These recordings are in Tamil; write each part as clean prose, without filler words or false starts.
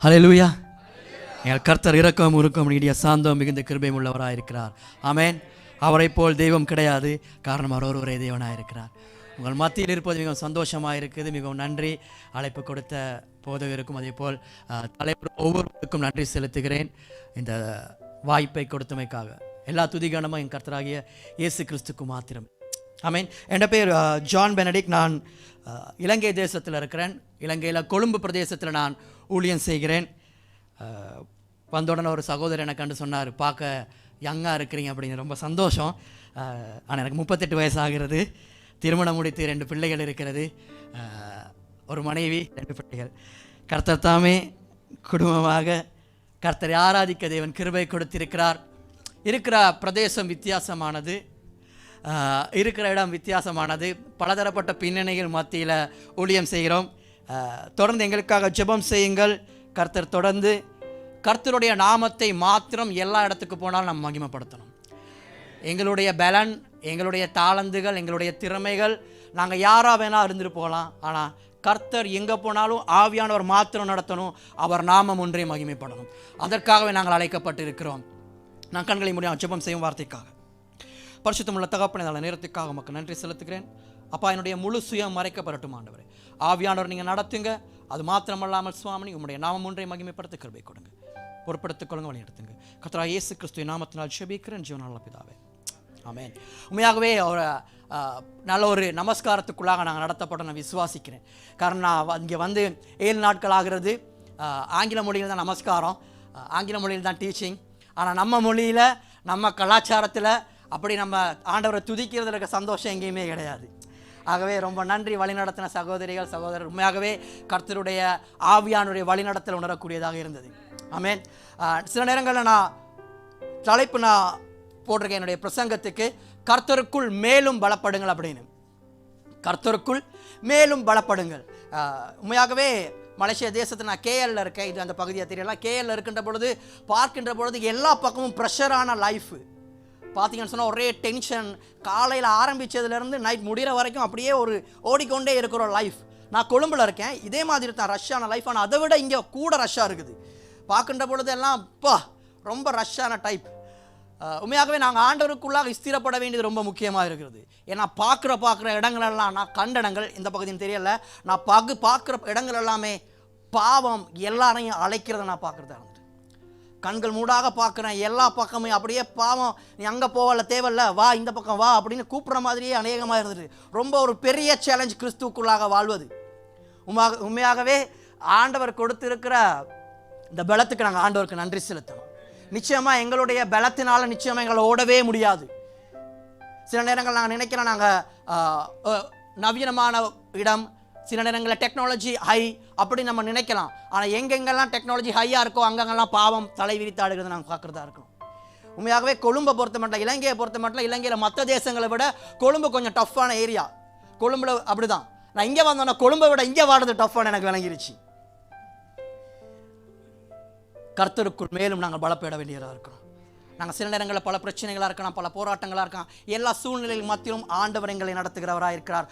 ஹல்லேலூயா. எங்கள் கர்த்தர் இரக்கம் உருக்கம் நீடிய சாந்தம் மிகுந்த கிருபை உள்ளவராக இருக்கிறார். ஆமென். அவரை போல் தெய்வம் கிடையாது. காரணம் அவர் ஒருவரே தேவனாக இருக்கிறார். உங்கள் மத்தியில் இருப்பது மிகவும் சந்தோஷமாக இருக்குது. மிகவும் நன்றி. அழைப்பு கொடுத்த போதகருக்கும் அதே போல் தலைவர் ஒவ்வொருவருக்கும் நன்றி செலுத்துகிறேன். இந்த வாய்ப்பை கொடுத்தமைக்காக எல்லா துதிகணமும் என் கர்த்தராகிய இயேசு கிறிஸ்துக்கு மாத்திரம். ஆமென். என் பேர் ஜான் பெனடிக். நான் இலங்கை தேசத்தில் இருக்கிறேன். இலங்கையில் கொழும்பு பிரதேசத்தில் நான் ஊழியம் செய்கிறேன். வந்தோடனே ஒரு சகோதரர் எனக்கு கண்டு சொன்னார், பார்க்க யங்காக இருக்கிறீங்க அப்படின்னு. ரொம்ப சந்தோஷம். ஆனால் எனக்கு 38 வயசு ஆகிறது. திருமணம் முடித்து 2 பிள்ளைகள் இருக்கிறது. ஒரு மனைவி, 2 பிள்ளைகள். கர்த்தர் தாமே குடும்பமாக கர்த்தரை ஆராதிக்க தேவன் கிருபை கொடுத்திருக்கிறார். இருக்கிற பிரதேசம் வித்தியாசமானது, இருக்கிற இடம் வித்தியாசமானது. பலதரப்பட்ட பின்னணிகள் மத்தியில் ஊழியம் செய்கிறோம். தொடர்ந்து எங்களுக்காக ஜெபம் செய்யுங்கள். கர்த்தர் தொடர்ந்து கர்த்தருடைய நாமத்தை மாத்திரம் எல்லா இடத்துக்கு போனாலும் நம்ம மகிமைப்படுத்தணும். எங்களுடைய பலன், எங்களுடைய தாளந்துகள், எங்களுடைய திறமைகள், நாங்கள் யாராக வேணால் இருந்துட்டு போகலாம். ஆனால் கர்த்தர் எங்கே போனாலும் ஆவியானவர் மாத்திரம் நடத்தணும். அவர் நாமம் ஒன்றே மகிமைப்படணும். அதற்காகவே நாங்கள் அழைக்கப்பட்டு இருக்கிறோம். நான் கண்களை முடியும் ஜெபம் செய்யும் வார்த்தைக்காக. பரிசுத்தமுள்ள தகப்பனே, நல்ல நேரத்துக்காக உமக்கு நன்றி செலுத்துகிறேன். அப்பா, என்னுடைய முழு சுயம் மறைக்கப்படட்டும் ஆண்டவரே. ஆவியானவர் நீங்கள் நடத்துங்க. அது மாத்திரமல்லாமல் சுவாமி உங்களுடைய நாமம் ஒன்றை மகிமைப்படுத்த கிருபை கொடுங்க. பொறுப்படுத்திக் கொள்ளுங்க, வழி நடத்துங்க. கர்த்தராகிய இயேசு கிறிஸ்துவின் நாமத்தினால் ஜெபிக்கிறேன் ஜீவனுள்ள பிதாவே, ஆமென். உண்மையாகவே ஒரு நல்ல ஒரு நமஸ்காரத்துக்குள்ளாக நாங்கள் நடத்தப்பட நான் விசுவாசிக்கிறேன். காரணம் நான் இங்கே வந்து 7 நாட்கள் ஆகிறது. ஆங்கில மொழியில் தான் நமஸ்காரம், ஆங்கில மொழியில் தான் டீச்சிங். ஆனால் நம்ம மொழியில், நம்ம கலாச்சாரத்தில் அப்படி நம்ம ஆண்டவரை துதிக்கிறதுல இருக்க சந்தோஷம் எங்கேயுமே கிடையாது. ஆகவே ரொம்ப நன்றி வழிநடத்தின சகோதரிகள், சகோதரர். உண்மையாகவே கர்த்தருடைய ஆவியானுடைய வழிநடத்தல் உணரக்கூடியதாக இருந்தது. ஆமென். சில நேரங்களில் நான் தலைப்பு போட்டிருக்கேன் என்னுடைய பிரசங்கத்துக்கு, கர்த்தருக்குள் மேலும் பலப்படுங்கள் அப்படின்னு. கர்த்தருக்குள் மேலும் பலப்படுங்கள். உண்மையாகவே மலேசியா தேசத்தில் நான் கேஎல்ல இருக்கேன். இது அந்த பகுதியை தெரியலாம். கேஎல்ல இருக்கின்ற பொழுது, பார்க்கின்ற பொழுது எல்லா பக்கமும் ப்ரெஷரான லைஃபு. பார்த்தீங்கன்னு சொன்னால் ஒரே டென்ஷன். காலையில் ஆரம்பித்ததுலேருந்து நைட் முடிகிற வரைக்கும் அப்படியே ஒரு ஓடிக்கொண்டே இருக்கிற லைஃப். நான் கொழும்பில் இருக்கேன். இதே மாதிரி தான் ரஷ்ஷான லைஃப். ஆனால் அதை விட இங்கே கூட ரஷ்ஷாக இருக்குது. பார்க்கின்ற பொழுது எல்லாம் ரொம்ப ரஷ்ஷான டைப். உண்மையாகவே நாங்கள் ஆண்டவருக்குள்ளாக ஸ்திரப்பட வேண்டியது ரொம்ப முக்கியமாக இருக்கிறது. ஏன்னா பார்க்குற இடங்களெல்லாம், நான் கண்ட இடங்கள் இந்த பகுதின்னு தெரியல, நான் பார்க்குற இடங்கள் எல்லாமே பாவம் எல்லாரையும் அழைக்கிறத நான் பார்க்குறதா இருந்துட்டு. கண்கள் மூடாக பார்க்குறேன். எல்லா பக்கமே அப்படியே பாவம். நீ அங்கே போகல, தேவையில்ல, வா இந்த பக்கம் வா அப்படின்னு கூப்பிட்ற மாதிரியே அநேகமாக இருந்துட்டு. ரொம்ப ஒரு பெரிய சேலஞ்ச் கிறிஸ்துவுக்குள்ளாக வாழ்வது. உண்மையாகவே ஆண்டவர் கொடுத்திருக்கிற இந்த பலத்துக்கு நாங்கள் ஆண்டவருக்கு நன்றி செலுத்தணும். நிச்சயமாக எங்களுடைய பலத்தினால நிச்சயமாக எங்களை ஓடவே முடியாது. சில நேரங்கள் நாங்கள் நினைக்கிறோம் நாங்கள் நவீனமான இடம், சில நேரங்களில் டெக்னாலஜி ஹை அப்படி நம்ம நினைக்கலாம். ஆனால் எங்கெங்கெல்லாம் டெக்னாலஜி ஹையாக இருக்கோ அங்கங்கெல்லாம் பாவம் தலை விரித்தாடுகிறது நாங்கள் பார்க்குறதா இருக்கணும். உண்மையாகவே கொழும்பை பொறுத்த மட்டும், இலங்கையை பொறுத்த மட்டும், இலங்கையில் மற்ற தேசங்களை விட கொழும்பு கொஞ்சம் டஃப்பான ஏரியா. கொழும்புல அப்படி தான். நான் இங்கே வந்தோன்னா கொழும்பை விட இங்கே வாடுறது டஃப்பான எனக்கு விளங்கிருச்சு. கர்த்தருக்குள் மேலும் நாங்கள் பலப்பட வேண்டியதாக இருக்கிறோம். நாங்கள் சில நேரங்களில் பல பிரச்சனைகளாக இருக்கலாம், பல போராட்டங்களாக இருக்கலாம். எல்லா சூழ்நிலையில் மத்தியிலும் ஆண்டவர் எங்களை நடத்துகிறவராக இருக்கிறார்.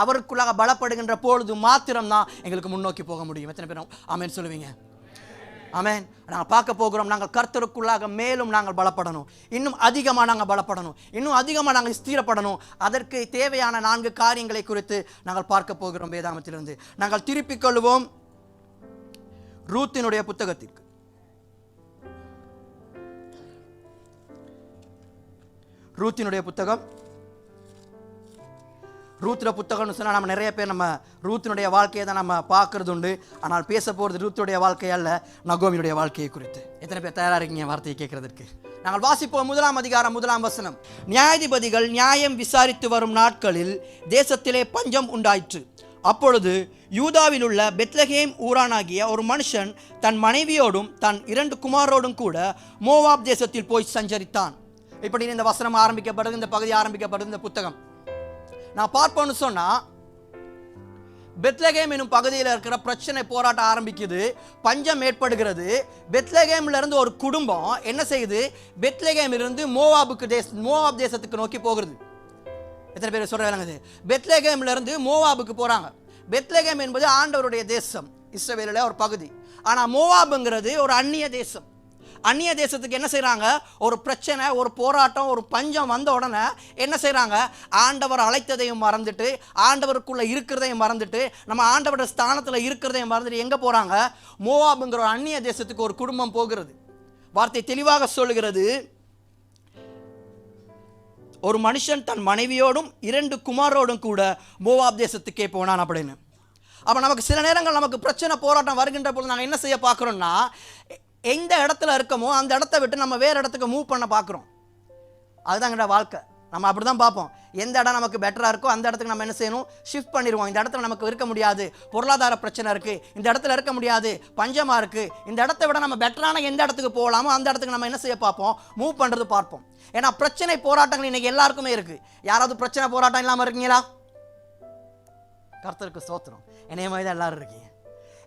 அவருக்குள்ளாக பலப்படுகின்ற பொழுது மாத்திரம்தான் எங்களுக்கு முன்னோக்கி போக முடியும். எத்தனை பேரும் ஆமென் சொல்லுவீங்க? ஆமென். நாங்கள் பார்க்க போகிறோம். நாங்கள் கர்த்தருக்குள்ளாக மேலும் நாங்கள் பலப்படணும். இன்னும் அதிகமாக நாங்கள் பலப்படணும். இன்னும் அதிகமாக நாங்கள் ஸ்திரப்படணும். அதற்கு தேவையான 4 காரியங்களை குறித்து நாங்கள் பார்க்க போகிறோம். வேதாகமத்திலிருந்து நாங்கள் திருப்பிக் கொள்வோம் ரூத்தினுடைய புத்தகத்திற்கு. ரூத்தினுடைய புத்தகம். ரூத்தினுடைய புத்தகம்னு சொன்னால் நம்ம நிறைய பேர் நம்ம ரூத்தினுடைய வாழ்க்கையை தான் நம்ம பார்க்கறது உண்டு. ஆனால் பேச போகிறது ரூத்துடைய வாழ்க்கை அல்ல, நகோமியுடைய வாழ்க்கையை குறித்து. எத்தனை பேர் தயாராக இருக்கீங்க வார்த்தையை கேட்கறதுக்கு? நாங்கள் வாசிப்போம் 1ஆம் அதிகாரம் 1ஆம் வசனம். நியாயாதிபதிகள் நியாயம் விசாரித்து வரும் நாட்களில் தேசத்திலே பஞ்சம் உண்டாயிற்று. அப்பொழுது யூதாவில் உள்ள பெத்லகேம் ஊரானாகிய ஒரு மனுஷன் தன் மனைவியோடும் தன் 2 குமாரோடும் கூட மோவாப் தேசத்தில் போய் சஞ்சரித்தான். இப்படி இந்த வசனம் ஆரம்பிக்கப்படுது, இந்த பகுதி ஆரம்பிக்கப்படுது, இந்த புத்தகம். நான் பார்ப்போம்னு சொன்னால், பெத்லகேம் என்னும் பகுதியில் இருக்கிற பிரச்சனை, போராட்டம் ஆரம்பிக்குது, பஞ்சம் ஏற்படுகிறது. பெத்லகேம்ல இருந்து ஒரு குடும்பம் என்ன செய்யுது? பெத்லகேமிலிருந்து மோவாப் தேசத்துக்கு நோக்கி போகிறது. எத்தனை பேர் சொல்றாங்க? பெத்லகேம்ல இருந்து மோவாபுக்கு போறாங்க. பெத்லகேம் என்பது ஆண்டவருடைய தேசம். இஸ்ரவேலில் ஒரு பகுதி. ஆனால் மோவாபுங்கிறது ஒரு அந்நிய தேசம். அந்நிய தேசத்துக்கு என்ன செய்கிறாங்க, ஒரு பிரச்சனை, ஒரு போராட்டம், ஒரு பஞ்சம் வந்த உடனே என்ன செய்கிறாங்க, ஆண்டவர் அழைத்ததையும் மறந்துட்டு, ஆண்டவருக்குள்ளே இருக்கிறதையும் மறந்துட்டு, நம்ம ஆண்டவரோட ஸ்தானத்தில் இருக்கிறதையும் மறந்துட்டு எங்கே போகிறாங்க, மோவாபுங்கிற ஒரு அந்நிய தேசத்துக்கு ஒரு குடும்பம் போகிறது. வார்த்தை தெளிவாக சொல்லுகிறது, ஒரு மனுஷன் தன் மனைவியோடும் 2 குமாரோடும் கூட மோவாப் தேசத்துக்கே போனான் அப்படின்னு. அப்போ நமக்கு சில நேரங்கள் நமக்கு பிரச்சனை போராட்டம் வருகின்ற பொழுது நாங்கள் என்ன செய்ய பார்க்குறோம்னா, எந்த இடத்துல இருக்கமோ அந்த இடத்த விட்டு நம்ம வேறு இடத்துக்கு மூவ் பண்ண பார்க்குறோம். அதுதாங்கிட்ட வாழ்க்கை. நம்ம அப்படி தான் பார்ப்போம். எந்த இடம் நமக்கு பெட்டராக இருக்கோ அந்த இடத்துக்கு நம்ம என்ன செய்யணும், ஷிஃப்ட் பண்ணிடுவோம். இந்த இடத்துல நமக்கு இருக்க முடியாது, பொருளாதார பிரச்சனை இருக்குது, இந்த இடத்துல இருக்க முடியாது, பஞ்சமாக இருக்குது, இந்த இடத்த விட நம்ம பெட்டரான எந்த இடத்துக்கு போகலாமோ அந்த இடத்துக்கு நம்ம என்ன செய்ய பார்ப்போம், மூவ் பண்ணுறது பார்ப்போம். ஏன்னா பிரச்சனை போராட்டங்கள் இன்றைக்கி எல்லாருக்குமே இருக்குது. யாராவது பிரச்சனை போராட்டம் இல்லாமல் இருக்கீங்களா? கர்த்தருக்கு ஸ்தோத்திரம். என்னைய மாதிரி தான் எல்லாரும் இருக்கீங்க.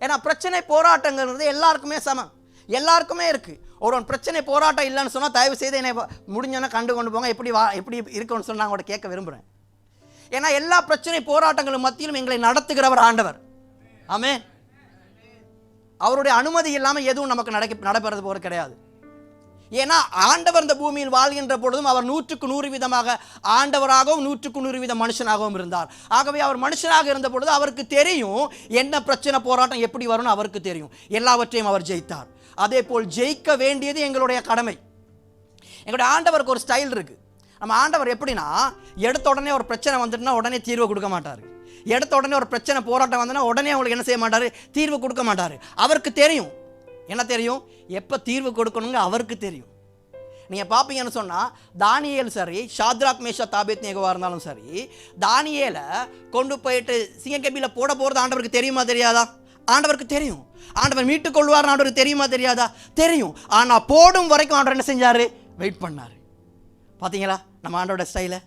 ஏன்னா பிரச்சனை போராட்டங்கிறது எல்லாருக்குமே சமம், எல்லாருக்குமே இருக்குது. ஒரு பிரச்சனை போராட்டம் இல்லைன்னு சொன்னால் தயவு செய்து என்னை முடிஞ்சோன்னா கண்டு கொண்டு போங்க, எப்படி இருக்குன்னு சொன்னால் நான் கூட கேட்க விரும்புகிறேன். ஏன்னா எல்லா பிரச்சனை போராட்டங்களும் மத்தியிலும் எங்களை நடத்துகிறவர் ஆண்டவர். ஆமென். அவருடைய அனுமதி இல்லாமல் எதுவும் நமக்கு நடைபெறது போகிறது கிடையாது. ஏன்னா ஆண்டவர் இந்த பூமியில் வாழ்கின்ற பொழுதும் அவர் 100க்கு 100 விதமாக ஆண்டவராகவும் 100க்கு 100 வித மனுஷனாகவும் இருந்தார். ஆகவே அவர் மனுஷனாக இருந்த பொழுது அவருக்கு தெரியும் என்ன பிரச்சனை போராட்டம் எப்படி வரும்னு அவருக்கு தெரியும். எல்லாவற்றையும் அவர் ஜெயித்தார். அதே போல் ஜெயிக்க வேண்டியது எங்களுடைய கடமை. எங்களுடைய ஆண்டவருக்கு ஒரு ஸ்டைல் இருக்குது. நம்ம ஆண்டவர் எப்படின்னா, எடுத்த உடனே ஒரு பிரச்சனை வந்துட்டுனா உடனே தீர்வு கொடுக்க மாட்டார். எடுத்த உடனே ஒரு பிரச்சனை போராட்டம் வந்ததுன்னா உடனே அவங்களுக்கு என்ன செய்ய மாட்டார், தீர்வு கொடுக்க மாட்டார். அவருக்கு தெரியும். என்ன தெரியும், எப்போ தீர்வு கொடுக்கணுங்க அவருக்கு தெரியும். நீங்கள் பார்ப்பீங்கன்னு சொன்னால் தானியேல் சரி, ஷாத்ராக் மேஷாக் ஆபேத்நேகோவா இருந்தாலும் சரி, தானியேலை கொண்டு போயிட்டு சிங்கக்கபியில் போட போகிறது ஆண்டவருக்கு தெரியுமா தெரியாதா? ஆண்டவருக்கு தெரியும். ஆண்டவர் மீட்டுக் கொள்வார் ஆண்டவருக்கு தெரியுமா தெரியாதா? தெரியும். ஆனால் போடும் வரைக்கும் ஆண்டவர் என்ன செஞ்சார், வெயிட் பண்ணார். பார்த்தீங்களா நம்ம ஆண்டவரோட ஸ்டைலை?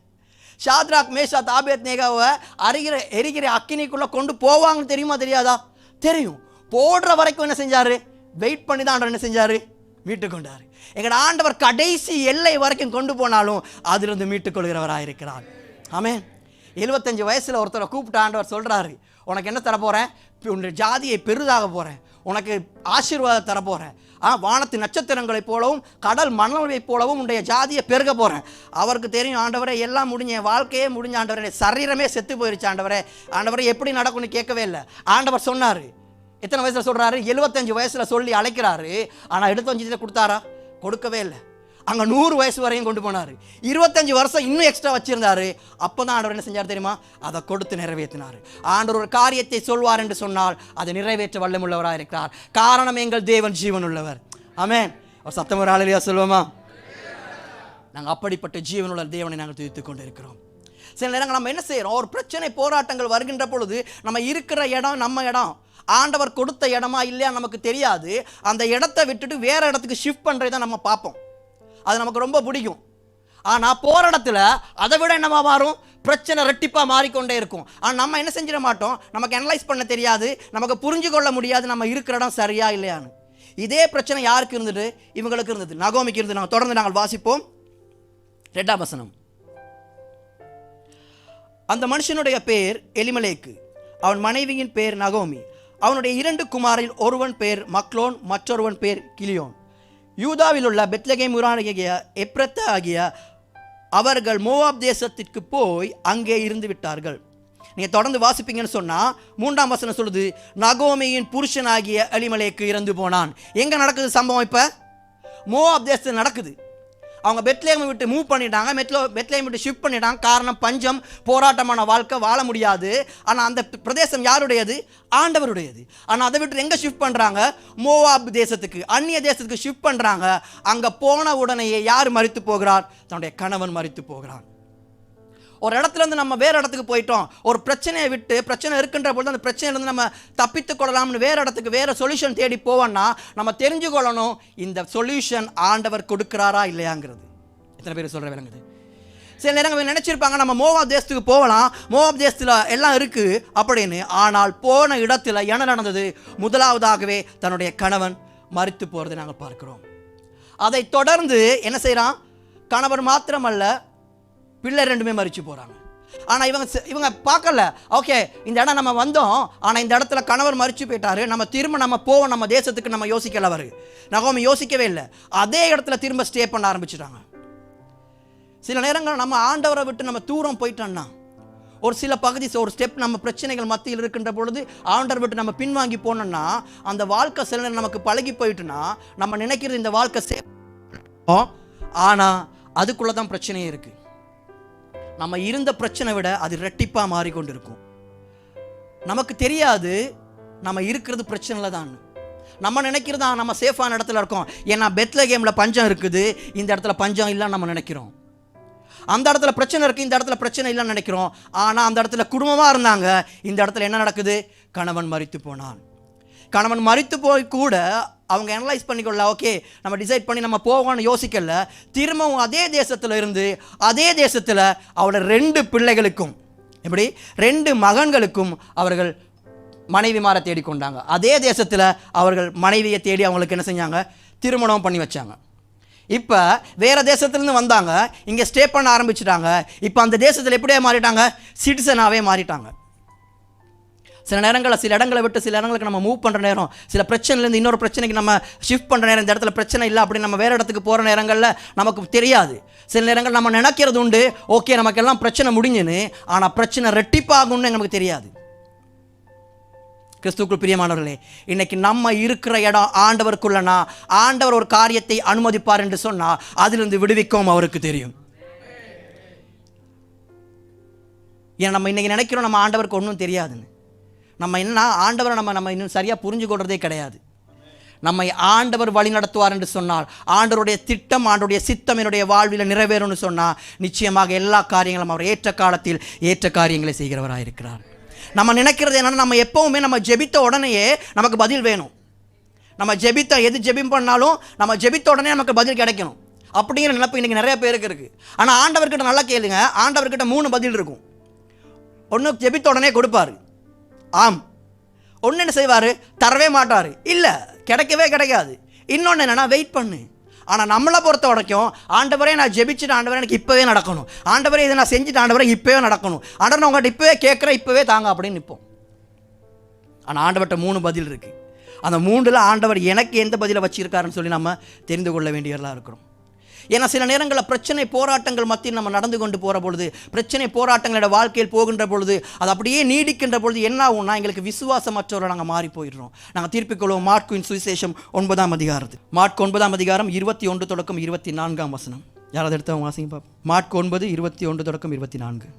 ஷாத்ராக் மேஷாக் ஆபேத்நேகோவை எரிகிற அக்கினிக்குள்ளே கொண்டு போவாங்கன்னு தெரியுமா தெரியாதா? தெரியும். போடுற வரைக்கும் என்ன செஞ்சார், வெயிட் பண்ணி தான் ஆண்டவர் என்ன செஞ்சார், மீட்டு கொண்டார். எங்களோட ஆண்டவர் கடைசி எல்லை வரைக்கும் கொண்டு போனாலும் அதிலிருந்து மீட்டுக் கொள்கிறவராக இருக்கிறார். ஆமென். 75 வயசில் ஒருத்தரை கூப்பிட்டு ஆண்டவர் சொல்கிறாரு, உனக்கு என்ன தர போகிறேன், உன்னுடைய ஜாதியை பெரிதாக போகிறேன், உனக்கு ஆசீர்வாதம் தர போகிறேன், வானத்து நட்சத்திரங்களைப் போலவும் கடல் மணலைப் போலவும் உன்னுடைய ஜாதியை பெருக போகிறேன். அவருக்கு தெரியும், ஆண்டவரே எல்லாம் முடிஞ்ச, என் வாழ்க்கையே முடிஞ்ச ஆண்டவரே, சரீரமே செத்து போயிருச்சு ஆண்டவரே, ஆண்டவரே எப்படி நடக்கும்னு கேட்கவே இல்லை. ஆண்டவர் சொன்னார். எத்தனை வயசில் சொல்கிறாரு, 75 வயசில் சொல்லி அழைக்கிறாரு. ஆனால் 75 கொடுத்தாரா? கொடுக்கவே இல்லை. அங்கே 100 வயசு வரையும் கொண்டு போனார். 25 வருஷம் இன்னும் எக்ஸ்ட்ரா வச்சிருந்தாரு. அப்போ தான் ஆண்டவர் என்ன செஞ்சார் தெரியுமா, அதை கொடுத்து நிறைவேற்றினார். ஆண்டவர் ஒரு காரியத்தை சொல்வார் என்று சொன்னால் அதை நிறைவேற்ற வல்லமுள்ளவராக இருக்கிறார். காரணம் எங்கள் தேவன் ஜீவன் உள்ளவர். ஆமென். ஒரு சத்தம் ஒரு ஹல்லேலூயா சொல்லுவோமா? நாங்கள் அப்படிப்பட்ட ஜீவனுள்ள தேவனை நாங்கள் துதித்துக் கொண்டு இருக்கிறோம். சில நேரங்கள் நம்ம என்ன செய்கிறோம், ஒரு பிரச்சனை போராட்டங்கள் வருகின்ற பொழுது நம்ம இருக்கிற இடம் நம்ம இடம், ஆண்டவர் கொடுத்த இடமா இல்லையா நமக்கு தெரியாது. அந்த இடத்தை விட்டுட்டு வேற இடத்துக்கு ஷிஃப்ட் பண்ணுறதை நம்ம பார்ப்போம். அது நமக்கு ரொம்ப பிடிக்கும். ஆனால் போகிற இடத்துல அதை விட என்னமா மாறும், பிரச்சனை ரெட்டிப்பாக மாறிக்கொண்டே இருக்கும். ஆனால் நம்ம என்ன செஞ்சிட மாட்டோம், நமக்கு அனலைஸ் பண்ண தெரியாது, நமக்கு புரிஞ்சு கொள்ள முடியாது நம்ம இருக்கிற இடம் சரியா இல்லையான்னு. இதே பிரச்சனை யாருக்கு இருந்தது, இவங்களுக்கு இருந்தது, நகோமிக்கு இருந்தது. நாங்கள் தொடர்ந்து நாங்கள் வாசிப்போம். 2ஆம் வசனம். அந்த மனுஷனுடைய பேர் எலிமெலேக்கு, அவன் மனைவியின் பேர் நகோமி. அவனுடைய 2 குமாரில் ஒருவன் பேர் மக்லோன், மற்றொருவன் பேர் கிலியோன். யூதாவில் உள்ள பெத்லகேம் ஊராகிய எப்ரத்தா ஆகிய அவர்கள் மோவாப் தேசத்திற்கு போய் அங்கே இருந்து விட்டார்கள். நீங்கள் தொடர்ந்து வாசிப்பீங்கன்னு சொன்னால் 3ஆம் வசனம் சொல்லுது, நகோமியின் புருஷனாகிய எலிமெலேக்கு இறந்து போனான். எங்கே நடக்குது சம்பவம்? இப்போ மோவாப் தேசத்தில் நடக்குது. அவங்க பெத்லகேமை விட்டு மூவ் பண்ணிட்டாங்க, பெத்லகேமை விட்டு ஷிஃப்ட் பண்ணிட்டாங்க. காரணம் பஞ்சம், போராட்டமான வாழ்க்கை, வாழ முடியாது. ஆனால் அந்த பிரதேசம் யாருடையது, ஆண்டவருடையது. ஆனால் அதை விட்டு எங்கே ஷிஃப்ட் பண்ணுறாங்க, மோவாப் தேசத்துக்கு, அந்நிய தேசத்துக்கு ஷிஃப்ட் பண்ணுறாங்க. அங்கே போன உடனேயே யார் மரித்து போகிறார், தன்னுடைய கணவன் மரித்து போகிறான். ஒரு இடத்துலேருந்து நம்ம வேறு இடத்துக்கு போயிட்டோம். ஒரு பிரச்சனையை விட்டு, பிரச்சனை இருக்கின்ற பொழுது அந்த பிரச்சனையிலேருந்து நம்ம தப்பித்து கொள்ளலாம்னு வேறு இடத்துக்கு வேறு சொல்யூஷன் தேடி போவோம்னா நம்ம தெரிஞ்சு கொள்ளணும், இந்த சொல்யூஷன் ஆண்டவர் கொடுக்குறாரா இல்லையாங்கிறது. எத்தனை பேர் சொல்கிற விளங்குது? சில நேரங்கள் நினச்சிருப்பாங்க நம்ம மோவாப் தேசத்துக்கு போகலாம், மோவாப் தேசத்தில் எல்லாம் இருக்குது அப்படின்னு. ஆனால் போன இடத்துல என்ன நடந்தது, முதலாவதாகவே தன்னுடைய கணவன் மரித்து போகிறதை நாங்கள் பார்க்கிறோம். அதை தொடர்ந்து என்ன செய்கிறான், கணவன் மாத்திரமல்ல பிள்ளை 2 மரிச்சு போகிறாங்க. ஆனால் இவங்க பார்க்கல, ஓகே இந்த இடம் நம்ம வந்தோம், ஆனால் இந்த இடத்துல கணவர் மரிச்சு போயிட்டாரு, நம்ம திரும்ப நம்ம போவோம் நம்ம தேசத்துக்கு நம்ம யோசிக்கல. அவர் நகோமி யோசிக்கவே இல்லை, அதே இடத்துல திரும்ப ஸ்டே பண்ண ஆரம்பிச்சிட்டாங்க. சில நேரங்கள் நம்ம ஆண்டவரை விட்டு நம்ம தூரம் போயிட்டோம்னா, ஒரு சில பகுதி ஒரு ஸ்டெப் நம்ம பிரச்சனைகள் மத்தியில் இருக்கின்ற பொழுது ஆண்டவர் விட்டு நம்ம பின்வாங்கி போனோம்னா, அந்த வாழ்க்கை சில நேரம் நமக்கு பழகி போயிட்டுனா நம்ம நினைக்கிறது இந்த வாழ்க்கை ஆனால் அதுக்குள்ளே தான் பிரச்சனையே இருக்குது. நம்ம இருந்த பிரச்சனை விட அது ரெட்டிப்பாக மாறிக்கொண்டு இருக்கும். நமக்கு தெரியாது நம்ம இருக்கிறது பிரச்சனையில் தான். நம்ம நினைக்கிறதா நம்ம சேஃபான இடத்துல இருக்கோம், ஏன்னா பெத்லகேமில் பஞ்சம் இருக்குது, இந்த இடத்துல பஞ்சம் இல்லைன்னு நம்ம நினைக்கிறோம். அந்த இடத்துல பிரச்சனை இருக்குது, இந்த இடத்துல பிரச்சனை இல்லைன்னு நினைக்கிறோம். ஆனால் அந்த இடத்துல குடும்பமாக இருந்தாங்க, இந்த இடத்துல என்ன நடக்குது? கணவன் மரித்து போனான். கணவன் மரித்து போய் கூட அவங்க அனலைஸ் பண்ணிக்கொள்ள, ஓகே நம்ம டிசைட் பண்ணி நம்ம போவோம்னு யோசிக்கல. திரும்பவும் அதே தேசத்தில் இருந்து அதே தேசத்தில் அவரோட 2 பிள்ளைகளுக்கும், எப்படி 2 மகன்களுக்கும் அவர்கள் மனைவிமாரை தேடிக்கொண்டாங்க. அதே தேசத்தில் அவர்கள் மனைவியை தேடி அவங்களுக்கு என்ன செஞ்சாங்க? திருமணம் பண்ணி வச்சாங்க. இப்போ வேறு தேசத்துலேருந்து வந்தாங்க, இங்கே ஸ்டே பண்ண ஆரம்பிச்சிட்டாங்க. இப்போ அந்த தேசத்தில் எப்படியே மாறிட்டாங்க? சிட்டிசனாகவே மாறிட்டாங்க. சில நேரங்களில் சில இடங்களை விட்டு சில இடங்களுக்கு நம்ம மூவ் பண்ணுற நேரம், சில பிரச்சனைலேருந்து இன்னொரு பிரச்சனைக்கு நம்ம ஷிஃப்ட் பண்ணுற நேரம், இந்த இடத்துல பிரச்சனை இல்லை அப்படின்னு நம்ம வேறு இடத்துக்கு போகிற நேரங்களில் நமக்கு தெரியாது. சில நேரங்கள் நம்ம நினைக்கிறது உண்டு, ஓகே நமக்கெல்லாம் பிரச்சனை முடிஞ்சுன்னு, ஆனால் பிரச்சனை ரெட்டிப்பாகும்னு நமக்கு தெரியாது. கிறிஸ்துவுக்குள் பிரியமானவர்களே, இன்னைக்கு நம்ம இருக்கிற இடம் ஆண்டவருக்குள்ளனா, ஆண்டவர் ஒரு காரியத்தை அனுமதிப்பார் என்று சொன்னால் அதிலிருந்து விடுவிக்கவும் அவருக்கு தெரியும். ஏன்னா நம்ம இன்னைக்கு நினைக்கிறோம் நம்ம ஆண்டவருக்கு ஒன்றும் தெரியாதுன்னு. நம்ம என்ன ஆண்டவரை நம்ம இன்னும் சரியாக புரிஞ்சு கொள்றதே கிடையாது. நம்மை ஆண்டவர் வழி நடத்துவார் என்று சொன்னால், ஆண்டவருடைய திட்டம் ஆண்டவருடைய சித்தம் என்னுடைய வாழ்வில் நிறைவேறும்னு சொன்னால், நிச்சயமாக எல்லா காரியங்களும் அவர் ஏற்ற காலத்தில் ஏற்ற காரியங்களை செய்கிறவராக இருக்கிறார். நம்ம நினைக்கிறது என்னன்னா, நம்ம எப்போவுமே நம்ம ஜெபித்த உடனேயே நமக்கு பதில் வேணும். நம்ம எது ஜெபம் பண்ணாலும் நம்ம ஜெபித்த உடனே நமக்கு பதில் கிடைக்கணும் அப்படிங்கிற நினைப்பு இன்றைக்கி நிறைய பேருக்கு இருக்குது. ஆனால் ஆண்டவர்கிட்ட நல்லா கேளுங்க, ஆண்டவர்கிட்ட 3 பதில் இருக்கும். ஒன்று ஜெபித்த உடனே கொடுப்பார், ஆம். ஒன்று என்ன செய்வார்? தரவே மாட்டார், இல்லை கிடைக்கவே கிடைக்காது. இன்னொன்று என்னென்னா வெயிட் பண்ணு. ஆனால் நம்மளை பொறுத்த வரைக்கும், ஆண்டவரே நான் ஜெபிச்சுட்டு, ஆண்டவரே எனக்கு இப்போவே நடக்கணும், ஆண்டவரே இதை நான் செஞ்சுட்டு, ஆண்டவரே இப்போவே நடக்கணும், ஆண்டவர் உங்கள்கிட்ட இப்போவே கேட்குறேன், இப்போவே தாங்க அப்படின்னு நிற்போம். ஆனால் ஆண்டவர்கிட்ட 3 பதில் இருக்குது. அந்த 3ல் ஆண்டவர் எனக்கு எந்த பதிலை வச்சுருக்காருன்னு சொல்லி நம்ம தெரிந்து கொள்ள வேண்டியவர்களாக இருக்கிறோம். ஏன்னா சில நேரங்களில் பிரச்சனை போராட்டங்கள் மத்தியில் நம்ம நடந்து கொண்டு போகிற பொழுது, பிரச்சனை போராட்டங்களோட வாழ்க்கையில் போகின்ற பொழுது, அது அப்படியே நீடிக்கின்ற பொழுது என்ன ஆகும்னா, எங்களுக்கு விசுவாசமற்றவர்கள் நாங்கள் மாறி போயிடுறோம். நாங்கள் திருப்பிக் கொள்வோம். மார்க்கின் சுவிசேஷம் 9ஆம் அதிகாரம், மார்க் 9ஆம் அதிகாரம் 21 தொடக்கம் 24ஆம் வசனம். யாராவது எடுத்தவங்க வாசிங்க பாப்போம். மார்க் 9 21 தொடக்கம் 24.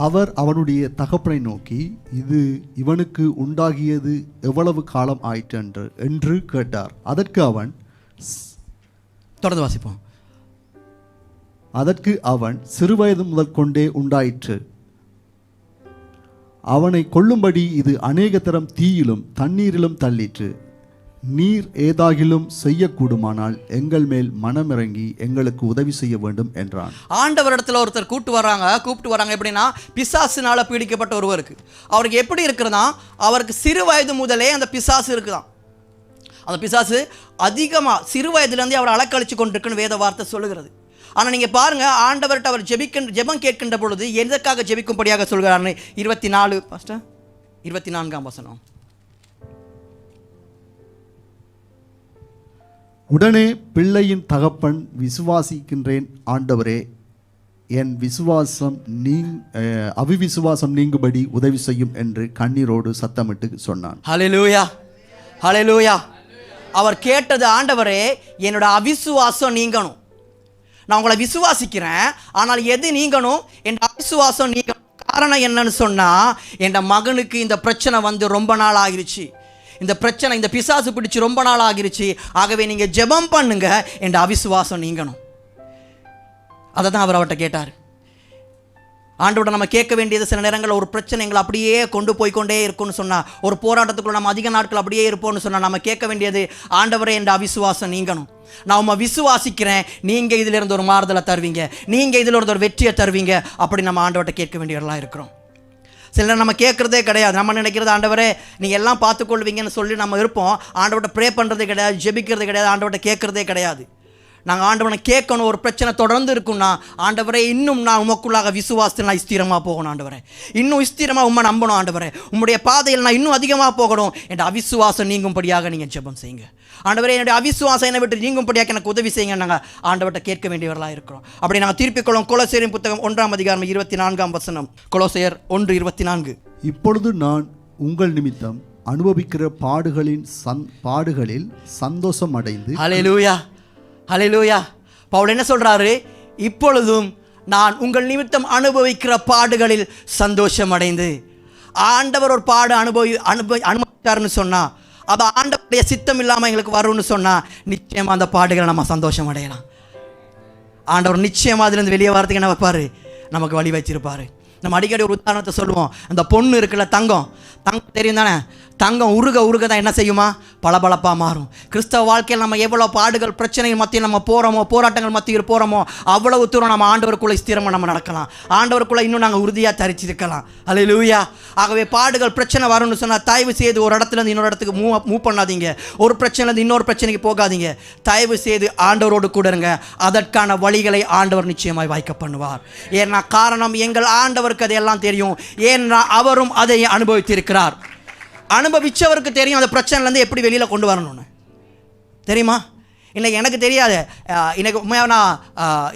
அவர் அவனுடைய தகப்பனை நோக்கி, இது இவனுக்கு உண்டாகியது எவ்வளவு காலம் ஆயிற்று என்று கேட்டார். அதற்கு அவன், தொடர்ந்து வாசிப்போம். அதற்கு அவன், சிறுவயது முதல் கொண்டே உண்டாயிற்று. அவனை கொல்லும்படி இது அநேக தரம் தீயிலும் தண்ணீரிலும் தள்ளிற்று. நீர் ஏதாகிலும் செய்யக்கூடுமானால் எங்கள் மேல் மனமிறங்கி எங்களுக்கு உதவி செய்ய வேண்டும் என்றான். ஆண்டவரிடத்தில் ஒருத்தர் கூப்பிட்டு வராங்க. எப்படின்னா, பிசாசுனால பீடிக்கப்பட்ட ஒருவருக்கு. அவருக்கு எப்படி இருக்குதுன்னா, அவருக்கு சிறு வயது முதலே அந்த பிசாசு இருக்குதான். அந்த பிசாசு அதிகமாக சிறு வயதுலேருந்தே அவர் அலக்கழிச்சு கொண்டிருக்குன்னு வேத வார்த்தை சொல்லுகிறது. ஆனால் நீங்கள் பாருங்கள், ஆண்டவர்கிட்ட அவர் ஜெபம் கேட்கின்ற பொழுது எதற்காக ஜெபிக்கும்படியாக சொல்கிறார்னு 24ஆம் வசனம். உடனே பிள்ளையின் தகப்பன், விசுவாசிக்கின்றேன் ஆண்டவரே, என் அவிவிசுவாசம் நீங்கும்படி உதவி செய்யும் என்று கண்ணீரோடு சத்தமிட்டு சொன்னான். ஹல்லேலூயா, ஹல்லேலூயா. அவர் கேட்டது, ஆண்டவரே என்னோட அவிசுவாசம் நீங்கணும், நான் உங்களை விசுவாசிக்கிறேன், ஆனால் எது நீங்கணும்? என் அவிசுவாசம் நீங்கணும். காரணம் என்னன்னு சொன்னால், என் மகனுக்கு இந்த பிரச்சனை வந்து ரொம்ப நாள் ஆகிருச்சு, இந்த பிரச்சனை இந்த பிசாசு பிடிச்சி ரொம்ப நாள் ஆகிருச்சு, ஆகவே நீங்கள் ஜெபம் பண்ணுங்க, என் அவிசுவாசம் நீங்கணும். அதை தான் அவர் அவர்கிட்ட கேட்டார். ஆண்டவரை நம்ம கேட்க வேண்டியது, சில நேரங்களில் ஒரு பிரச்சனை எங்களை அப்படியே கொண்டு போய்கொண்டே இருக்கும்னு சொன்னால், ஒரு போராட்டத்துக்குள்ள நம்ம அதிக நாட்கள் அப்படியே இருப்போம்னு சொன்னால், நம்ம கேட்க வேண்டியது, ஆண்டவரே என் அவிசுவாசம் நீங்கணும், நான் உம்மை விசுவாசிக்கிறேன், நீங்கள் இதில் இருந்து ஒரு மாறுதலை தருவீங்க, நீங்கள் இதில் இருந்து ஒரு வெற்றியை தருவீங்க, அப்படி நம்ம ஆண்டவர்கிட்ட கேட்க வேண்டியவர்களாக இருக்கிறோம். சில நேரம் நம்ம கேட்குறதே கிடையாது. நம்ம நினைக்கிறது, ஆண்டவரே நீங்கள் எல்லாம் பார்த்துக்கொள்வீங்கன்னு சொல்லி நம்ம இருப்போம். ஆண்டவர்கிட்ட ப்ரே பண்ணுறதே கிடையாது, ஜெபிக்கிறது கிடையாது, ஆண்டவர்கிட்ட கேட்குறதே கிடையாது. நாங்கள் ஆண்டவனை கேட்கணும். ஒரு பிரச்சனை தொடர்ந்து இருக்குன்னா, ஆண்டவரே இன்னும் நான் உமக்குள்ளாக விசுவாசத்தில் நான் ஸ்திரமாக போகணும் ஆண்டவரே, இன்னும் ஸ்திரமாக உண்மை நம்பணும் ஆண்டவரே, உம்முடைய பாதையில் நான் இன்னும் அதிகமாக போகணும். என் அவிசுவாசம் நீங்கும்படியாக நீங்கள் ஜெபம் செய்யுங்க ஆண்டவரே. என்னுடைய அவிசுவாசம் என்னை விட்டு நீங்கும்படியாக எனக்கு உதவி செய்யுங்க. நாங்கள் ஆண்டவர்கிட்ட கேட்க வேண்டியவர்களாக இருக்கிறோம். அப்படி நாங்கள் திருப்பிக் கொள்ளும். கொலோசையரின் புத்தகம் 1:24. கொலோசையர் 1:24. இப்பொழுது நான் உங்கள் நிமித்தம் அனுபவிக்கிற பாடுகளில் சந்தோஷம் அடைந்து. ஹல்லேலூயா, ஹல்லேலூயா. பவுல் என்ன சொல்றாரு? இப்பொழுதும் நான் உங்கள் நிமித்தம் அனுபவிக்கிற பாடுகளில் சந்தோஷம் அடைந்து. ஆண்டவர் ஒரு பாடு அனுபவித்தார்னு சொன்னா, அது ஆண்டவருடைய சித்தம் இல்லாமல் எங்களுக்கு வரும்னு சொன்னா, நிச்சயமா அந்த பாடுகளை நம்ம சந்தோஷம் அடையலாம். ஆண்டவர் நிச்சயமா அதுலேருந்து வெளியே வரதுக்கு என்ன வைப்பாரு? நமக்கு வழி வச்சிருப்பாரு. நம்ம அடிக்கடி ஒரு உதாரணத்தை சொல்லுவோம். அந்த பொண்ணு இருக்குல்ல, தங்கம் தெரியும் தானே? தங்கம் உருக தான் என்ன செய்யுமா? பளபளப்பாக மாறும். கிறிஸ்தவ வாழ்க்கையில் நம்ம எவ்வளோ பாடுகள் பிரச்சனைகள் மத்தியில் நம்ம போகிறோமோ, போராட்டங்கள் மத்தியில் போகிறோமோ, அவ்வளவு தூரம் நம்ம ஆண்டவருக்குள்ளே ஸ்திரமாக நம்ம நடக்கலாம். ஆண்டவருக்குள்ளே இன்னும் நாங்கள் உறுதியாக தரிச்சிருக்கலாம். ஹல்லேலூயா. ஆகவே பாடுகள் பிரச்சனை வரும்னு சொன்னால், தயவு செய்து ஒரு இடத்துலேருந்து இன்னொரு இடத்துக்கு மூவ் பண்ணாதீங்க. ஒரு பிரச்சனைலேருந்து இன்னொரு பிரச்சனைக்கு போகாதீங்க. தயவு செய்து ஆண்டவரோடு கூட இருங்க. அதற்கான வழிகளை ஆண்டவர் நிச்சயமாய் வாய்க்க பண்ணுவார். ஏன்னா காரணம், எங்கள் ஆண்டவருக்கு அதையெல்லாம் தெரியும். ஏன்னா அவரும் அதை அனுபவித்திருக்கிறார். அனுபவிச்சவருக்கு தெரியும் அந்த பிரச்சனைலேருந்து எப்படி வெளியில் கொண்டு வரணும்னு. தெரியுமா? இன்றைக்கி எனக்கு தெரியாது. இன்றைக்கி உண்மையாக நான்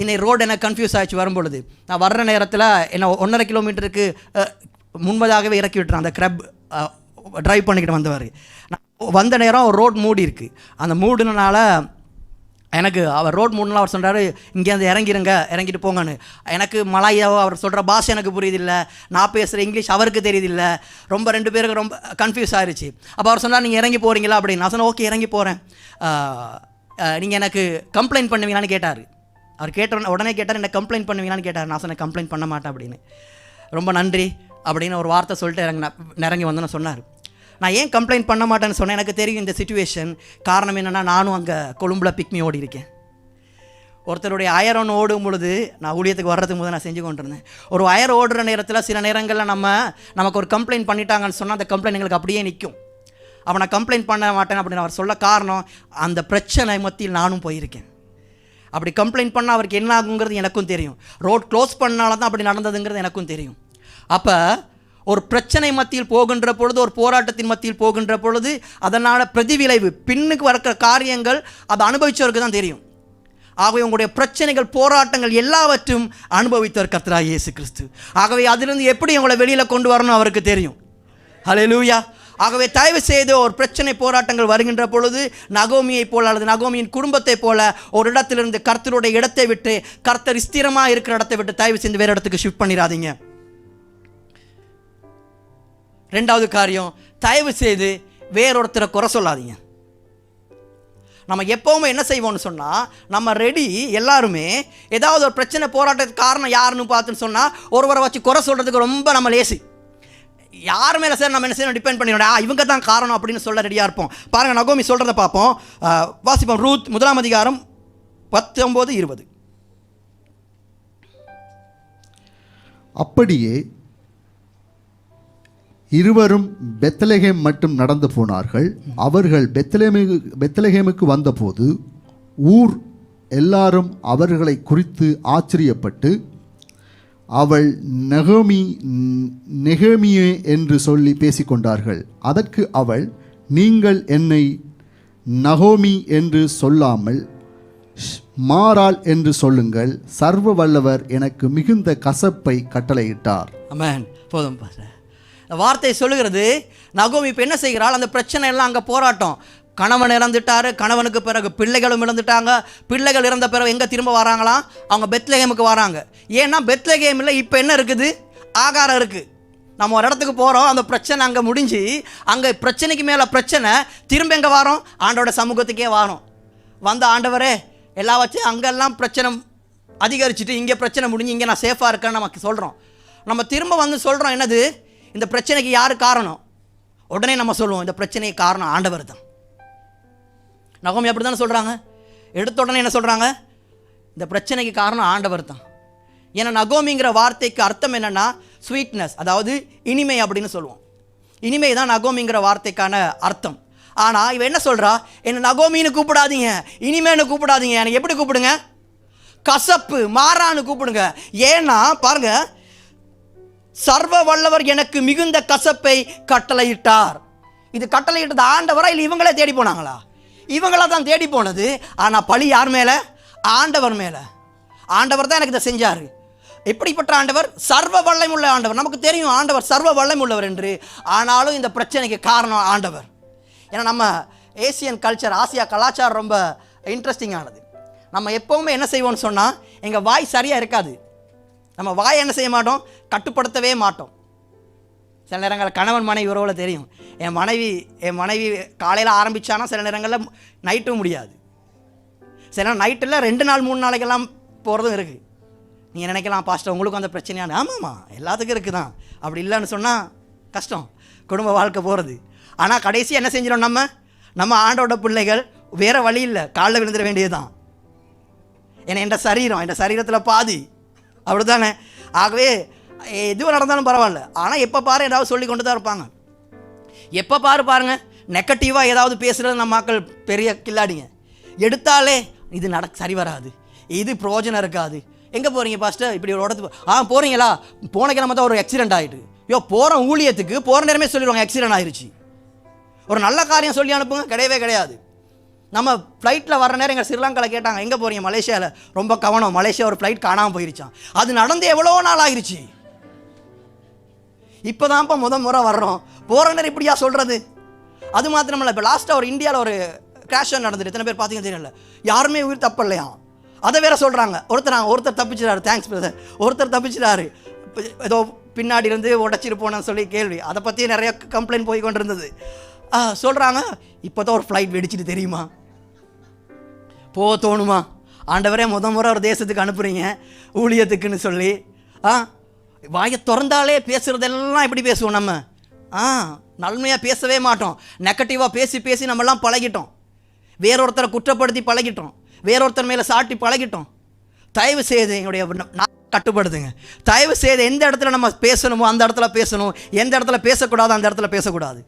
இன்னைக்கு ரோடு எனக்கு கன்ஃபியூஸ் ஆகிடுச்சு. வரும்பொழுது நான் வர்ற நேரத்தில் என்ன 1.5 கிலோமீட்டருக்கு முன்பதாகவே இறக்கி விட்டுறேன். அந்த கிரப் ட்ரைவ் பண்ணிக்கிட்டு வந்தவர். நான் வந்த நேரம் ஒரு ரோட் மூடி இருக்குது. அந்த மூடுனால எனக்கு அவர் ரோட் மூடலாம். அவர் சொல்கிறாரு, இங்கேருந்து இறங்கிட்டு போங்கன்னு. எனக்கு மலாயாவோ அவர் சொல்கிற பாஷை எனக்கு புரியுதில்லை, நான் பேசுகிற இங்கிலீஷ் அவருக்கு தெரியுதில்லை. ரொம்ப 2 பேருக்கு ரொம்ப கன்ஃபியூஸ் ஆகிடுச்சு. அப்போ அவர் சொன்னார், நீங்கள் இறங்கி போகிறீங்களா அப்படின்னு. நான் சொன்னேன், ஓகே இறங்கி போகிறேன். நீங்கள் எனக்கு கம்ப்ளைண்ட் பண்ணுவீங்களான்னு கேட்டார். அவர் உடனே கேட்டார், என்ன கம்ப்ளைண்ட் பண்ணுவீங்களான்னு கேட்டார். நான் சொன்னேன், கம்ப்ளைண்ட் பண்ண மாட்டேன் அப்படின்னு. ரொம்ப நன்றி அப்படின்னு ஒரு வார்த்தை சொல்லிட்டு இறங்கி வந்தோன்னு சொன்னார். நான் ஏன் கம்ப்ளைண்ட் பண்ண மாட்டேன்னு சொன்னேன்? எனக்கு தெரியும் இந்த சிச்சுவேஷன். காரணம் என்னென்னா, நானும் அங்கே கொழும்பில் பிக்மி ஓடி இருக்கேன். ஒருத்தருடைய அயரோன் ஓடும் பொழுது, நான் ஊழியத்துக்கு வர்றதுக்கு முதல் நான் செஞ்சு கொண்டிருந்தேன். ஒரு அயர் ஓடுற நேரத்தில் சில நேரங்களில் நமக்கு ஒரு கம்ப்ளைண்ட் பண்ணிட்டாங்கன்னு சொன்னால், அந்த கம்ப்ளைண்ட் எங்களுக்கு அப்படியே நிற்கும். அப்போ நான் கம்ப்ளைண்ட் பண்ண மாட்டேன் அப்படின்னு அவர் சொல்ல காரணம், அந்த பிரச்சனை மத்தியில் நானும் போயிருக்கேன். அப்படி கம்ப்ளைண்ட் பண்ணால் அவருக்கு என்ன ஆகுங்கிறது எனக்கும் தெரியும். ரோட் க்ளோஸ் பண்ணால தான் அப்படி நடந்ததுங்கிறது எனக்கும் தெரியும். அப்போ ஒரு பிரச்சனை மத்தியில் போகின்ற பொழுது, ஒரு போராட்டத்தின் மத்தியில் போகின்ற பொழுது, அதனால் பிரதிவிளைவு பின்னுக்கு வரக்கிற காரியங்கள் அதை அனுபவித்தவருக்கு தான் தெரியும். ஆகவே உங்களுடைய பிரச்சனைகள், போராட்டங்கள் எல்லாவற்றும் அனுபவித்தவர் கர்த்தராகிய இயேசு கிறிஸ்து. ஆகவே அதிலிருந்து எப்படி உங்களை வெளியில் கொண்டு வரணும் அவருக்கு தெரியும். ஹல்லேலூயா. ஆகவே தயவு செய்து ஒரு பிரச்சனை, போராட்டங்கள் வருகின்ற பொழுது நகோமியை போல அல்லது நகோமியின் குடும்பத்தை போல ஒரு இடத்திலிருந்து கர்த்தருடைய இடத்தை விட்டு, கர்த்தர் ஸ்திரமாக இருக்கிற இடத்தை விட்டு தயவு செய்து வேறு இடத்துக்கு ஷிஃப்ட் பண்ணிடாதீங்க. 2வது காரியம், தயவு செய்து வேறொருத்தரை குறை சொல்லாதீங்க. நம்ம எப்போவுமே என்ன செய்வோம்னு சொன்னால், நம்ம ரெடி எல்லாருமே ஏதாவது ஒரு பிரச்சனை, போராட்டத்துக்கு காரணம் யாருன்னு பார்த்துன்னு சொன்னால், ஒருவரை வச்சு குறை சொல்கிறதுக்கு ரொம்ப நம்ம லேசி. யார் மேலே சார் நம்ம என்ன செய்யணும்? டிபெண்ட் பண்ணிடணும். இவங்க தான் காரணம் அப்படின்னு சொல்ல ரெடியாக இருப்போம். பாருங்கள், நகோமி சொல்கிறத பார்ப்போம். வாசிப்போம். ரூத் 1 19-20. அப்படியே இருவரும் பெத்லகேம் மட்டும் நடந்து போனார்கள். அவர்கள் பெத்லகேமுக்கு வந்தபோது ஊர் எல்லாரும் அவர்களை குறித்து ஆச்சரியப்பட்டு, அவள் நெகேமியே என்று சொல்லி பேசிக்கொண்டார்கள். அதற்கு அவள், நீங்கள் என்னை நகோமி என்று சொல்லாமல் மாறாள் என்று சொல்லுங்கள், சர்வ வல்லவர் எனக்கு மிகுந்த கசப்பை கட்டளையிட்டார். ஆமென். போதும் பாரு. வார்த்தை சொல்லுகிறது, நகோமி இப்போ என்ன செய்கிறாள்? அந்த பிரச்சனை எல்லாம் அங்கே போராட்டம். கணவன் இறந்துட்டார், கணவனுக்கு பிறகு பிள்ளைகளும் இறந்துட்டாங்க. பிள்ளைகள் இறந்த பிறகு எங்கே திரும்ப வராங்களாம்? அவங்க பெத்லகேமுக்கு வராங்க. ஏன்னா பெத்லகேமில் இப்போ என்ன இருக்குது? ஆகாரம் இருக்குது. நம்ம ஒரு இடத்துக்கு போகிறோம், அந்த பிரச்சனை அங்கே முடிஞ்சு, அங்கே பிரச்சனைக்கு மேலே பிரச்சனை, திரும்ப எங்கே வரோம்? ஆண்டோட சமூகத்துக்கே வரோம். வந்த ஆண்டவரே எல்லாம் வச்சு அங்கெல்லாம் பிரச்சனை அதிகரிச்சுட்டு, இங்கே பிரச்சனை முடிஞ்சு, இங்கே நான் சேஃபாக இருக்கேன்னு நமக்கு சொல்கிறோம். நம்ம திரும்ப வந்து சொல்கிறோம், என்னது இந்த பிரச்சனைக்கு யார் காரணம்? உடனே நம்ம சொல்லுவோம், இந்த பிரச்சனைக்கு காரணம் ஆண்டவர் தான். நகோமி அப்படி தானே சொல்கிறாங்க. எடுத்த உடனே என்ன சொல்கிறாங்க? இந்த பிரச்சனைக்கு காரணம் ஆண்டவர் தான். ஏன்னா நகோமிங்கிற வார்த்தைக்கு அர்த்தம் என்னென்னா ஸ்வீட்னஸ், அதாவது இனிமை அப்படின்னு சொல்லுவோம். இனிமை தான் நகோமிங்கிற வார்த்தைக்கான அர்த்தம். ஆனால் இவன் என்ன சொல்கிறா, என்னை நகோமின்னு கூப்பிடாதீங்க, இனிமேன்னு கூப்பிடாதீங்க, எனக்கு எப்படி கூப்பிடுங்க, கசப்பு மாறான்னு கூப்பிடுங்க. ஏன்னா பாருங்க, சர்வ வல்லவர் எனக்கு மிகுந்த கசப்பை கட்டளையிட்டார். இது கட்டளையிட்டது ஆண்டவரா இல்லை இவங்களே தேடி போனாங்களா? இவங்களா தான் தேடி போனது. ஆனால் பழி யார் மேலே? ஆண்டவர் மேலே. ஆண்டவர் தான் எனக்கு இதை செஞ்சார். எப்படிப்பட்ட ஆண்டவர்? சர்வ வல்லமை உள்ள ஆண்டவர். நமக்கு தெரியும் ஆண்டவர் சர்வ வல்லமை உள்ளவர் என்று. ஆனாலும் இந்த பிரச்சனைக்கு காரணம் ஆண்டவர். ஏன்னா நம்ம ஏசியன் கல்ச்சர், ஆசியா கலாச்சாரம் ரொம்ப இன்ட்ரெஸ்டிங்கானது. நம்ம எப்போவுமே என்ன செய்வோம்னு சொன்னால், எங்கள் வாய் சரியாக இருக்காது. நம்ம வாயை என்ன செய்ய மாட்டோம்? கட்டுப்படுத்தவே மாட்டோம். சில நேரங்களில் கணவன் மனைவி உறவுல தெரியும். என் மனைவி காலையில் ஆரம்பித்தானா சில நேரங்களில் நைட்டும் முடியாது. சில நைட்டில் 2 நாள் 3 நாளைக்கெல்லாம் போகிறதும் இருக்குது. நீங்கள் நினைக்கலாம், பாஸ்டர் உங்களுக்கும் அந்த பிரச்சனையான. ஆமாம்மா, எல்லாத்துக்கும் இருக்குது தான். அப்படி இல்லைன்னு சொன்னால் கஷ்டம் குடும்ப வாழ்க்கை போகிறது. ஆனால் கடைசி என்ன செஞ்சிடும், நம்ம ஆண்டோட பிள்ளைகள் வேறு வழி இல்லை, காலில் விழுந்துட வேண்டியது தான். ஏன்னா என் சரீரத்தில் பாதி அப்படி தானே. ஆகவே எதுவும் நடந்தாலும் பரவாயில்ல. ஆனால் எப்போ பாரு ஏதாவது சொல்லி கொண்டு தான் இருப்பாங்க. எப்போ பாருங்க நெகட்டிவாக ஏதாவது பேசுகிறது நம்ம மக்கள் பெரிய கில்லாடிங்க. எடுத்தாலே இது சரி வராது, இது பிரயோஜனம் இருக்காது. எங்கே போகிறீங்க பாஸ்டர்? இப்படி ஒரு இடத்துக்கு போகிறீங்களா? போன கிழமை தான் ஒரு ஆக்சிடென்ட் ஆகிட்டு. போகிற ஊழியத்துக்கு போகிற நேரமே சொல்லிடுவாங்க ஆக்சிடென்ட் ஆயிடுச்சு. ஒரு நல்ல காரியம் சொல்லி அனுப்புங்க, கிடையவே கிடையாது. நம்ம ஃப்ளைட்டில் வர நேரம் எங்கள் ஸ்ரீலங்காவில் கேட்டாங்க, எங்கே போகிறீங்க? மலேசியாவில். ரொம்ப கவனம், மலேசியா ஒரு ஃப்ளைட் காணாமல் போயிருச்சான். அது நடந்து எவ்வளோ நாள் ஆகிருச்சு. இப்போ தான்ப்பா முறை வர்றோம். போகிற நேரம் இப்படியா சொல்கிறது? அது மாத்திரமில்லை, இப்போ லாஸ்ட்டாக ஒரு இந்தியாவில் ஒரு கிராஷ் நடந்துட்டு எத்தனை பேர் பார்த்தீங்க தெரியல. யாருமே உயிர் தப்பலையா, அதை வேற சொல்கிறாங்க. ஒருத்தர் தப்பிச்சிடாரு, தேங்க்ஸ் பிரதர், ஒருத்தர் தப்பிச்சிடாரு, ஏதோ பின்னாடி இருந்து உடச்சிட்டு போனேன்னு சொல்லி கேள்வி. அதை பற்றி நிறைய கம்ப்ளைண்ட் போய் கொண்டு இருந்தது. சொல்கிறாங்க, இப்போ தான் ஒரு ஃப்ளைட் வெடிச்சிட்டு தெரியுமா? போக தோணுமா? ஆண்டவரே முறை ஒரு தேசத்துக்கு அனுப்புகிறீங்க ஊழியத்துக்குன்னு சொல்லி. வாயை திறந்தாலே பேசுகிறதெல்லாம் எப்படி பேசுவோம் நம்ம? நன்மையாக பேசவே மாட்டோம். நெகட்டிவாக பேசி நம்மெல்லாம் பழகிட்டோம். வேறொருத்தரை குற்றப்படுத்தி பழகிட்டோம், வேறொருத்தர் மேலே சாட்டி பழகிட்டோம். தயவு செய்து எங்களுடைய கட்டுப்படுத்துங்க. தயவு செய்து எந்த இடத்துல நம்ம பேசணுமோ அந்த இடத்துல பேசணும், எந்த இடத்துல பேசக்கூடாது அந்த இடத்துல பேசக்கூடாது.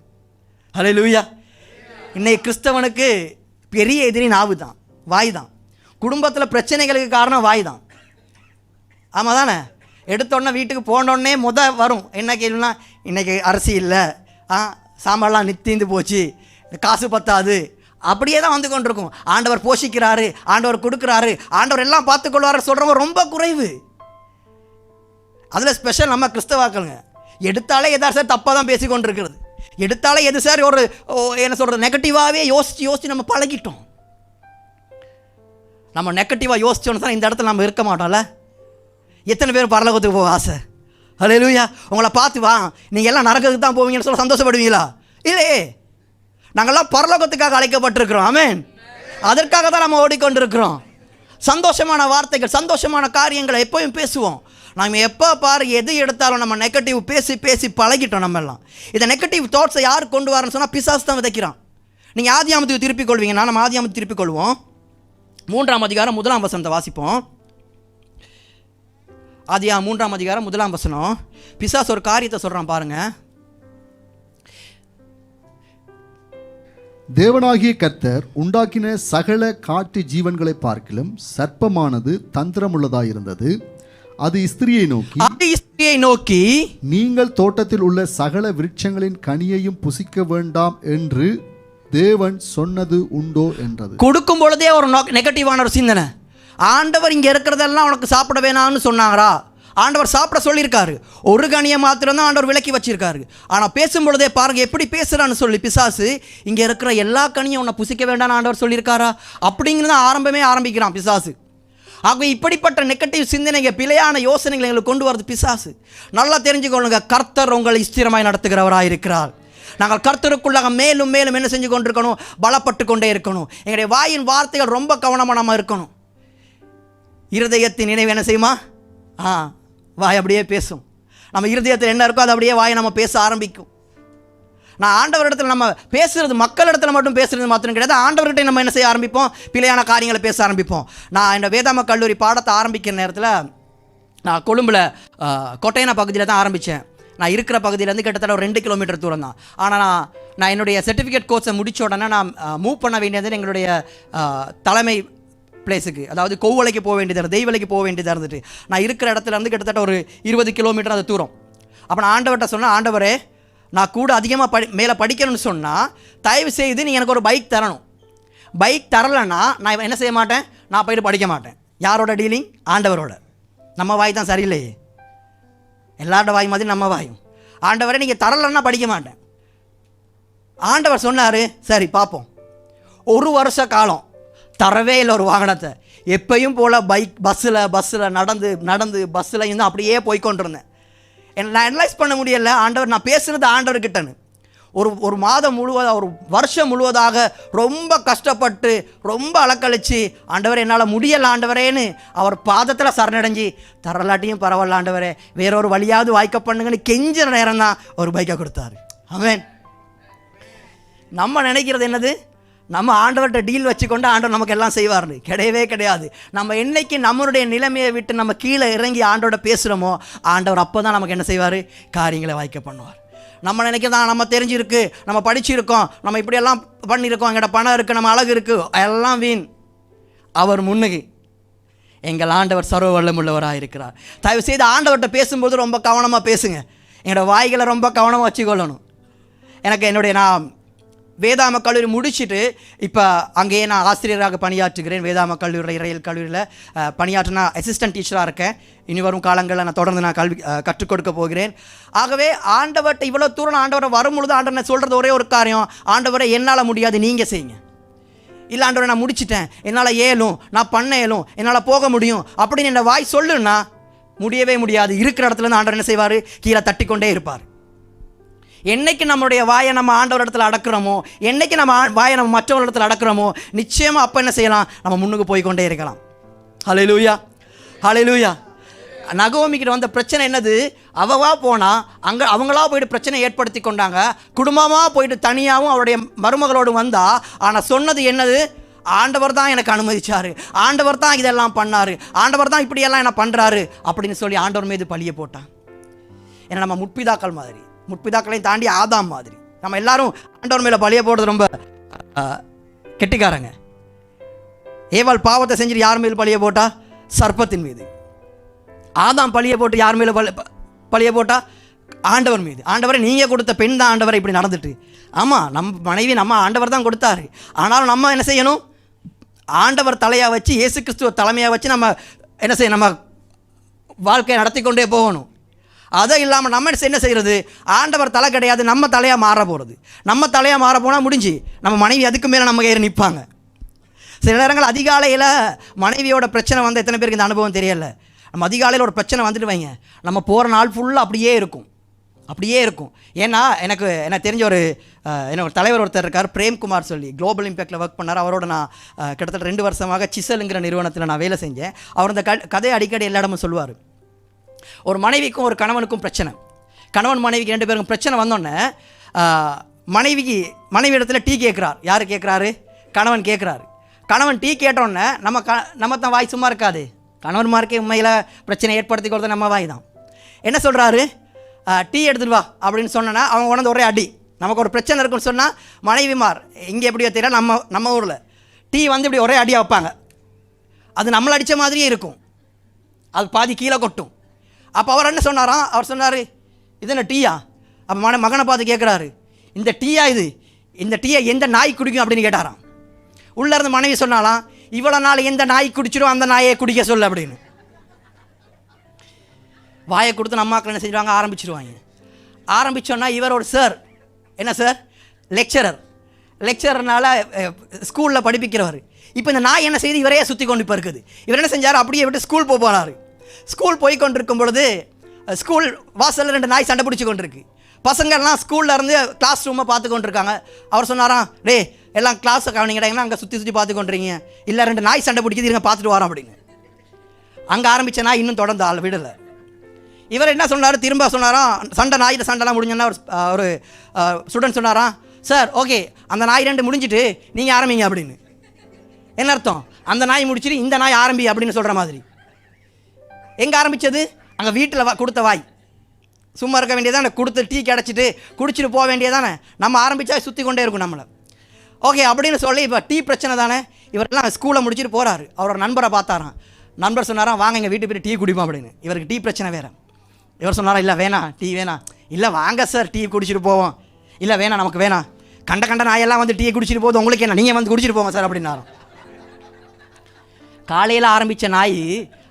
ஹல்லேலூயா. இன்னைக்கு கிறிஸ்தவனுக்கு பெரிய எதிரி நாவு தான், வாய் தான். குடும்பத்தில் பிரச்சனைகளுக்கு காரணம் வாய் தான். ஆமாம் தானே? எடுத்தோடனே வீட்டுக்கு போனோடனே வரும் என்ன கேள்வினா, இன்றைக்கி அரிசி இல்லை, சாம்பார்லாம் நித்திந்து போச்சு, காசு பத்தாது, அப்படியே தான் வந்து கொண்டிருக்கும். ஆண்டவர் போஷிக்கிறாரு, ஆண்டவர் கொடுக்குறாரு, ஆண்டவர் எல்லாம் பார்த்துக்கொள்வார் சொல்கிறவங்க ரொம்ப குறைவு. அதில் ஸ்பெஷல் நம்ம கிறிஸ்தவாக்களுங்க. எடுத்தாலே எதாவது சார் தப்பாக தான் பேசி கொண்டிருக்கிறது. எடுத்தாலே எது சார் ஒரு என்ன சொல்கிறது நெகட்டிவாகவே யோசித்து நம்ம பழகிட்டோம். நம்ம நெகட்டிவாக யோசிச்சோன்னு தான் இந்த இடத்துல நம்ம இருக்க மாட்டோம்ல. எத்தனை பேர் பரலோகத்துக்கு போக ஆசை? ஹல்லேலூயா. உங்களை பார்த்து வா நீங்கள் எல்லாம் நரகத்துக்கு தான் போவீங்கன்னு சொல்ல சந்தோஷப்படுவீங்களா? இல்லையே, நாங்கள்லாம் பரலோகத்துக்காக அழைக்கப்பட்டிருக்கிறோம். ஆமென். அதற்காக தான் நம்ம ஓடிக்கொண்டிருக்கிறோம். சந்தோஷமான வார்த்தைகள், சந்தோஷமான காரியங்களை எப்போயும் பேசுவோம். நம்ம எப்போ பாரு எது எடுத்தாலும் நம்ம நெகட்டிவ் பேசி பழகிட்டோம். நம்ம எல்லாம் இந்த நெகட்டிவ் தாட்ஸை யார் கொண்டு வரன்னு சொன்னால் பிசாசு தான் விதைக்கிறான். நீங்கள் ஆதியாமத்துக்கு திருப்பிக் கொள்வீங்கன்னா நம்ம ஆதியாமத்துக்கு திருப்பிக் கொள்வோம். 3ஆம் அதிகாரம் 1ஆம் வசனத்தை வாசிப்போம். ஆதியாகமம் 3ஆம் அதிகாரம் 1ஆம் வசனம். பிசாசு ஒரு காரியத்தை சொல்கிறான் பாருங்க. தேவனாகிய கர்த்தர் உண்டாக்கின சகல காட்டு ஜீவன்களை பார்க்கிலும் சர்ப்பமானது தந்திரமுள்ளதாயிருந்தது. அது ஸ்திரியை நோக்கி நீங்கள் தோட்டத்தில் உள்ள சகல விருட்சங்களின் கனியையும் புசிக்க வேண்டாம் என்று தேவன் சொன்னது உண்டோ என்றது. கொடுக்கும் பொழுதே ஒரு நெகட்டிவான ஒரு சிந்தனை. ஆண்டவர் இங்கே இருக்கிறதெல்லாம் உனக்கு சாப்பிட வேணாம்னு சொன்னாரா? ஆண்டவர் சாப்பிட சொல்லியிருக்காரு. ஒரு கனியை மாத்திரம்தான் ஆண்டவர் விலக்கி வச்சிருக்காரு. ஆனால் பேசும்பொழுதே பாருங்கள் எப்படி பேசுகிறான்னு சொல்லி பிசாசு, இங்கே இருக்கிற எல்லா கனியும் உன்னை புசிக்க வேண்டாம்னு ஆண்டவர் சொல்லியிருக்காரா அப்படிங்கிறது ஆரம்பிக்கிறான் பிசாசு. ஆகவே இப்படிப்பட்ட நெகட்டிவ் சிந்தனைகள், பிழையான யோசனைகளை எங்களுக்கு கொண்டு வரது பிசாசு. நல்லா தெரிஞ்சுக்கொள்ளுங்க, கர்த்தர் உங்களை ஸ்திரமாய் நடத்துகிறவராக இருக்கிறார். நாங்கள் கர்த்தருக்குள்ளாக மேலும் மேலும் என்ன செஞ்சு கொண்டிருக்கணும்? பலப்பட்டு கொண்டே இருக்கணும். எங்களுடைய வாயின் வார்த்தைகள் ரொம்ப கவனமாக நம்ம இருக்கணும். இருதயத்தின் நினைவு என்ன செய்யுமா? வாய் அப்படியே பேசும். நம்ம இருதயத்தில் என்ன இருக்கோ அது அப்படியே வாயை நம்ம பேச ஆரம்பிக்கும். நான் ஆண்டவரிடத்தில் நம்ம பேசுகிறது மக்களிடத்தில் மட்டும் பேசுகிறது மாத்திரம் கிடையாது, ஆண்டவர்கிட்ட நம்ம என்ன செய்ய ஆரம்பிப்போம்? பிழையான காரியங்களை பேச ஆரம்பிப்போம். நான் இந்த வேதாம கல்லூரி பாடத்தை ஆரம்பிக்கிற நேரத்தில் நான் கொழும்பில் கொட்டையனா பகுதியில் தான் ஆரம்பித்தேன். நான் இருக்கிற பகுதியிலேருந்து கிட்டத்தட்ட ஒரு 2 கிலோமீட்டர் தூரம் தான். ஆனால் நான் நான் என்னுடைய சர்டிஃபிகேட் கோர்ஸை முடித்த உடனே நான் மூவ் பண்ண வேண்டியது எங்களுடைய தலைமை பிளேஸுக்கு, அதாவது கொவ்வலைக்கு போக வேண்டியது, தெய்வலைக்கு போக வேண்டியதாக இருந்துட்டு, நான் இருக்கிற இடத்துல இருந்து கிட்டத்தட்ட ஒரு 20 கிலோமீட்டர் அது தூரம். அப்போ நான் ஆண்டவர்கிட்ட சொன்னேன், ஆண்டவரே நான் கூட அதிகமாக மேலே படிக்கணும்னு சொன்னால் தயவு செய்து நீ எனக்கு ஒரு பைக் தரணும். பைக் தரலைன்னா நான் என்ன செய்ய மாட்டேன், நான் போய்ட்டு படிக்க மாட்டேன். யாரோட டீலிங்? ஆண்டவரோட. நம்ம வாய் தான் சரியில்லையே, எல்லாரோட வாய் மாதிரி நம்ம வாயும். ஆண்டவரை நீங்கள் தரலைன்னா படிக்க மாட்டேன். ஆண்டவர் சொன்னார், சரி பார்ப்போம். 1 வருஷ காலம் தரவே இல்லை ஒரு வாகனத்தை. எப்பயும் போல் பஸ்ஸில் நடந்து பஸ்ஸில் இன்னும் அப்படியே போய்கொண்டிருந்தேன். நான் அனலைஸ் பண்ண முடியலை, ஆண்டவர் நான் பேசுனது ஆண்டவர்கிட்டன்னு. ஒரு மாதம் முழுவதாக, ஒரு வருஷம் முழுவதாக ரொம்ப கஷ்டப்பட்டு ரொம்ப அலக்கழிச்சு, ஆண்டவர் என்னால் முடியலை ஆண்டவரேன்னு அவர் பாதத்தில் சரணடைஞ்சி, தரலாட்டியும் பரவாயில்ல ஆண்டவரே, வேறொரு வழியாவது வாய்க்க பண்ணுங்கன்னு கெஞ்சிற நேரம் தான் ஒரு பைக்கை கொடுத்தாரு. ஆமென். நம்ம நினைக்கிறது என்னது, நம்ம ஆண்டவர்கிட்ட டீல் வச்சுக்கொண்டு ஆண்டவர் நமக்கு எல்லாம் செய்வார்னு. கிடையவே கிடையாது. நம்ம என்னைக்கு நம்மளுடைய நிலைமையை விட்டு நம்ம கீழே இறங்கி ஆண்டவரோட பேசுகிறோமோ, ஆண்டவர் அப்போ தான் நமக்கு என்ன செய்வார், காரியங்களை வாய்க்க பண்ணுவார். நம்ம நினைக்கிறதான் நம்ம தெரிஞ்சிருக்கு, நம்ம படிச்சிருக்கோம், நம்ம இப்படியெல்லாம் பண்ணியிருக்கோம், எங்கள்கிட்ட பணம் இருக்குது, நம்ம அழகு இருக்குது, எல்லாம் வீண். அவர் முன்னுக்கு எங்கள் ஆண்டவர் சர்வ வல்லமுள்ளவராக இருக்கிறார். தயவு செய்து ஆண்டவர்கிட்ட பேசும்போது ரொம்ப கவனமாக பேசுங்க. எங்களோட வாய்களை ரொம்ப கவனமாக வச்சுக்கொள்ளணும். எனக்கு நான் வேதாம கல்லூரி முடிச்சுட்டு இப்போ அங்கேயே நான் ஆசிரியராக பணியாற்றுகிறேன். வேதாம கல்லூரி இறையல் கல்லூரியில் பணியாற்றினா அசிஸ்டன்ட் டீச்சராக இருக்கேன். இனி வரும் காலங்களில் நான் தொடர்ந்து நான் கல்வி கற்றுக் கொடுக்க போகிறேன். ஆகவே ஆண்டவர்கிட்ட இவ்வளோ தூரம் ஆண்டவரை வரும்பொழுது ஆண்டவரை சொல்கிறது ஒரே ஒரு காரியம், ஆண்டவரை என்னால் முடியாது, நீங்கள் செய்யுங்க. இல்லை ஆண்டவரை நான் முடிச்சிட்டேன், என்னால் ஏலும், நான் பண்ண ஏலும், என்னால் போக முடியும் அப்படின்னு என்னை வாய் சொல்லுன்னா முடியவே முடியாது. இருக்கிற இடத்துலேருந்து ஆண்டவர் என்ன செய்வார், கீழே தட்டிக்கொண்டே இருப்பார். என்னைக்கு நம்மளுடைய வாயை நம்ம ஆண்டவர் இடத்துல அடக்கிறோமோ, என்னைக்கு நம்ம வாயை நம்ம மற்றவர்கள் இடத்துல அடக்கிறோமோ, நிச்சயமாக அப்போ என்ன செய்யலாம், நம்ம முன்னுக்கு போய்கொண்டே இருக்கலாம். ஹல்லேலூயா, ஹல்லேலூயா. நகோமிக்கிட்ட வந்த பிரச்சனை என்னது, அவவா போனால் அவங்களா போயிட்டு பிரச்சனை ஏற்படுத்தி கொண்டாங்க. குடும்பமாக போயிட்டு தனியாகவும் அவருடைய மருமகளோடு வந்தா. ஆனால் சொன்னது என்னது, ஆண்டவர் தான் எனக்கு அனுமதிச்சார், ஆண்டவர் தான் இதெல்லாம் பண்ணார், ஆண்டவர் தான் இப்படியெல்லாம் என்ன பண்ணுறாரு அப்படின்னு சொல்லி ஆண்டவர் மீது பழிய போட்டான். ஏன்னா நம்ம முற்பிதாக்கள் மாதிரி, முற்பிதாக்களையும் தாண்டி ஆதாம் மாதிரி நம்ம எல்லாரும் ஆண்டவர் மேலே பழிய போடுறது ரொம்ப கெட்டிக்காரங்க. ஏவாள் பாவத்தை செஞ்சுட்டு யார் மேல் பழிய போட்டா, சர்ப்பத்தின் மீது. ஆதாம் பழிய போட்டு யார் மேலே பழிய போட்டா, ஆண்டவர் மீது. ஆண்டவரை நீங்கள் கொடுத்த பெண் தான் ஆண்டவரை இப்படி நடந்துட்டு. ஆமாம், நம்ம மனைவி நம்ம ஆண்டவர் தான் கொடுத்தாரு. ஆனாலும் நம்ம என்ன செய்யணும், ஆண்டவர் தலையாக வச்சு, இயேசு கிறிஸ்துவ தலைமையாக வச்சு நம்ம என்ன செய்யணும், நம்ம வாழ்க்கையை நடத்தி கொண்டே போகணும். அதை இல்லாமல் நம்ம என்ன செய்கிறது, ஆண்டவர் தலை கிடையாது, நம்ம தலையாக மாற போகிறது. நம்ம தலையாக மாற போனால் முடிஞ்சு, நம்ம மனைவி அதுக்கு மேலே நம்ம ஏறி நிற்பாங்க. சில நேரங்கள் அதிகாலையில் மனைவியோட பிரச்சனை வந்து எத்தனை பேருக்கு இந்த அனுபவம் தெரியல. நம்ம அதிகாலையில் ஒரு பிரச்சனை வந்துட்டு வைங்க, நம்ம போகிற நாள் ஃபுல்லாக அப்படியே இருக்கும். ஏன்னா எனக்கு தெரிஞ்ச ஒரு தலைவர் ஒருத்தர் இருக்கார், பிரேம்குமார் சொல்லி, குளோபல் இம்பேக்டில் ஒர்க் பண்ணார். அவரோட நான் கிட்டத்தட்ட 2 வருஷமாக சிசலுங்கிற நிறுவனத்தில் நான் வேலை செஞ்சேன். அவர் இந்த கதையை அடிக்கடி எல்லா இடமும் சொல்லுவார். ஒரு மனைவிக்கும் ஒரு கணவனுக்கும் பிரச்சனை, கணவன் மனைவிக்கு 2 பேருக்கும் பிரச்சனை வந்தோடனே மனைவி இடத்துல டீ கேட்குறார். யார் கேட்குறாரு, கணவன் கேட்குறாரு. கணவன் டீ கேட்டோடனே நம்ம தான் வாய் சும்மா இருக்காது. கணவன்மார்க்கே உண்மையில் பிரச்சனை ஏற்படுத்தி கொடுத்த நம்ம வாய் தான். என்ன சொல்கிறாரு, டீ எடுத்துகிட்டு வா அப்படின்னு சொன்னோன்னா அவங்க உணர்ந்து ஒரே அடி. நமக்கு ஒரு பிரச்சனை இருக்குன்னு சொன்னால் மனைவிமார் இங்கே எப்படியோ தெரியல, நம்ம ஊரில் டீ வந்து இப்படி ஒரே அடியாக வைப்பாங்க. அது நம்மளை அடித்த மாதிரியே இருக்கும், அது பாதி கீழே கொட்டும். அப்போ அவர் என்ன சொன்னாராம், அவர் சொன்னார், இது என்ன டீயா? அப்போ மகனை பார்த்து கேட்குறாரு, இந்த டீயா இது, இந்த டீயை எந்த நாய் குடிக்கும் அப்படின்னு கேட்டாராம். உள்ளே இருந்து மனைவி சொன்னாலாம், இவ்வளோ நாள் எந்த நாய் குடிச்சிடும் அந்த நாயை குடிக்க சொல்ல அப்படின்னு. வாயை கொடுத்து நம்ம மக்கள் என்ன செஞ்சுருவாங்க, ஆரம்பித்தோன்னா இவர் ஒரு சார், என்ன சார், லெக்சரர்னால ஸ்கூலில் படிப்பிக்கிறவர். இப்போ இந்த நாய் என்ன செய்து இவரையே சுற்றி கொண்டு இப்போ இருக்குது. இவர் என்ன செஞ்சார், அப்படியே விட்டு ஸ்கூல் போனார். ஸ்கூல் போய் கொண்டிருக்கும் பொழுது ஸ்கூல் வாசலில் 2 நாய் சண்டை பிடிச்சி கொண்டிருக்கு. பசங்கள்லாம் ஸ்கூலில் இருந்து கிளாஸ் ரூமை பார்த்து கொண்டிருக்காங்க. அவர் சொன்னாராம், டே எல்லாம் கிளாஸை கவனிங்கடாங்கன்னா அங்கே சுற்றி பார்த்து கொண்டிருக்கீங்க, இல்லை 2 நாய் சண்டை பிடிக்குது, இருங்க பார்த்துட்டு வரோம் அப்படின்னு. அங்கே ஆரம்பித்த நாய் இன்னும் தொடர்ந்து ஆள் விடலை. இவர் என்ன சொன்னார், திரும்ப சொன்னாராம், சண்டைலாம் முடிஞ்சோன்னா ஒரு ஸ்டூடெண்ட் சொன்னாராம், சார் ஓகே அந்த நாய் 2 முடிஞ்சிட்டு நீங்கள் ஆரம்பிங்க அப்படின்னு. என்ன அர்த்தம், அந்த நாய் முடிச்சுட்டு இந்த நாய் ஆரம்பி அப்படின்னு சொல்கிற மாதிரி. எங்கே ஆரம்பித்தது, அங்கே வீட்டில் கொடுத்த வாய். சும்மா இருக்க வேண்டியதானே, கொடுத்து டீ கிடச்சிட்டு குடிச்சிட்டு போக வேண்டியதானே. நம்ம ஆரம்பித்தா சுற்றி கொண்டே இருக்கும் நம்மளை. ஓகே அப்படின்னு சொல்லி இப்போ டீ பிரச்சனை தானே. இவரெல்லாம் ஸ்கூலை முடிச்சுட்டு போகிறாரு. அவரோட நண்பரை பார்த்தாராம். நண்பர் சொன்னாராம், வாங்க எங்கள் வீட்டு போய் டீ குடிப்போம் அப்படின்னு. இவருக்கு டீ பிரச்சனை வேறு. இவர் சொன்னாரா, இல்லை வேணாம், டீ வேணாம். இல்லை வாங்க சார் டீ குடிச்சிட்டு போவோம். இல்லை வேணாம், நமக்கு வேணாம், கண்ட நாயெல்லாம் வந்து டீ குடிச்சிட்டு போகுது, உங்களுக்கு என்ன, நீங்கள் வந்து குடிச்சிட்டு போங்க சார் அப்படின்னாராம். காலையில் ஆரம்பித்த நாய்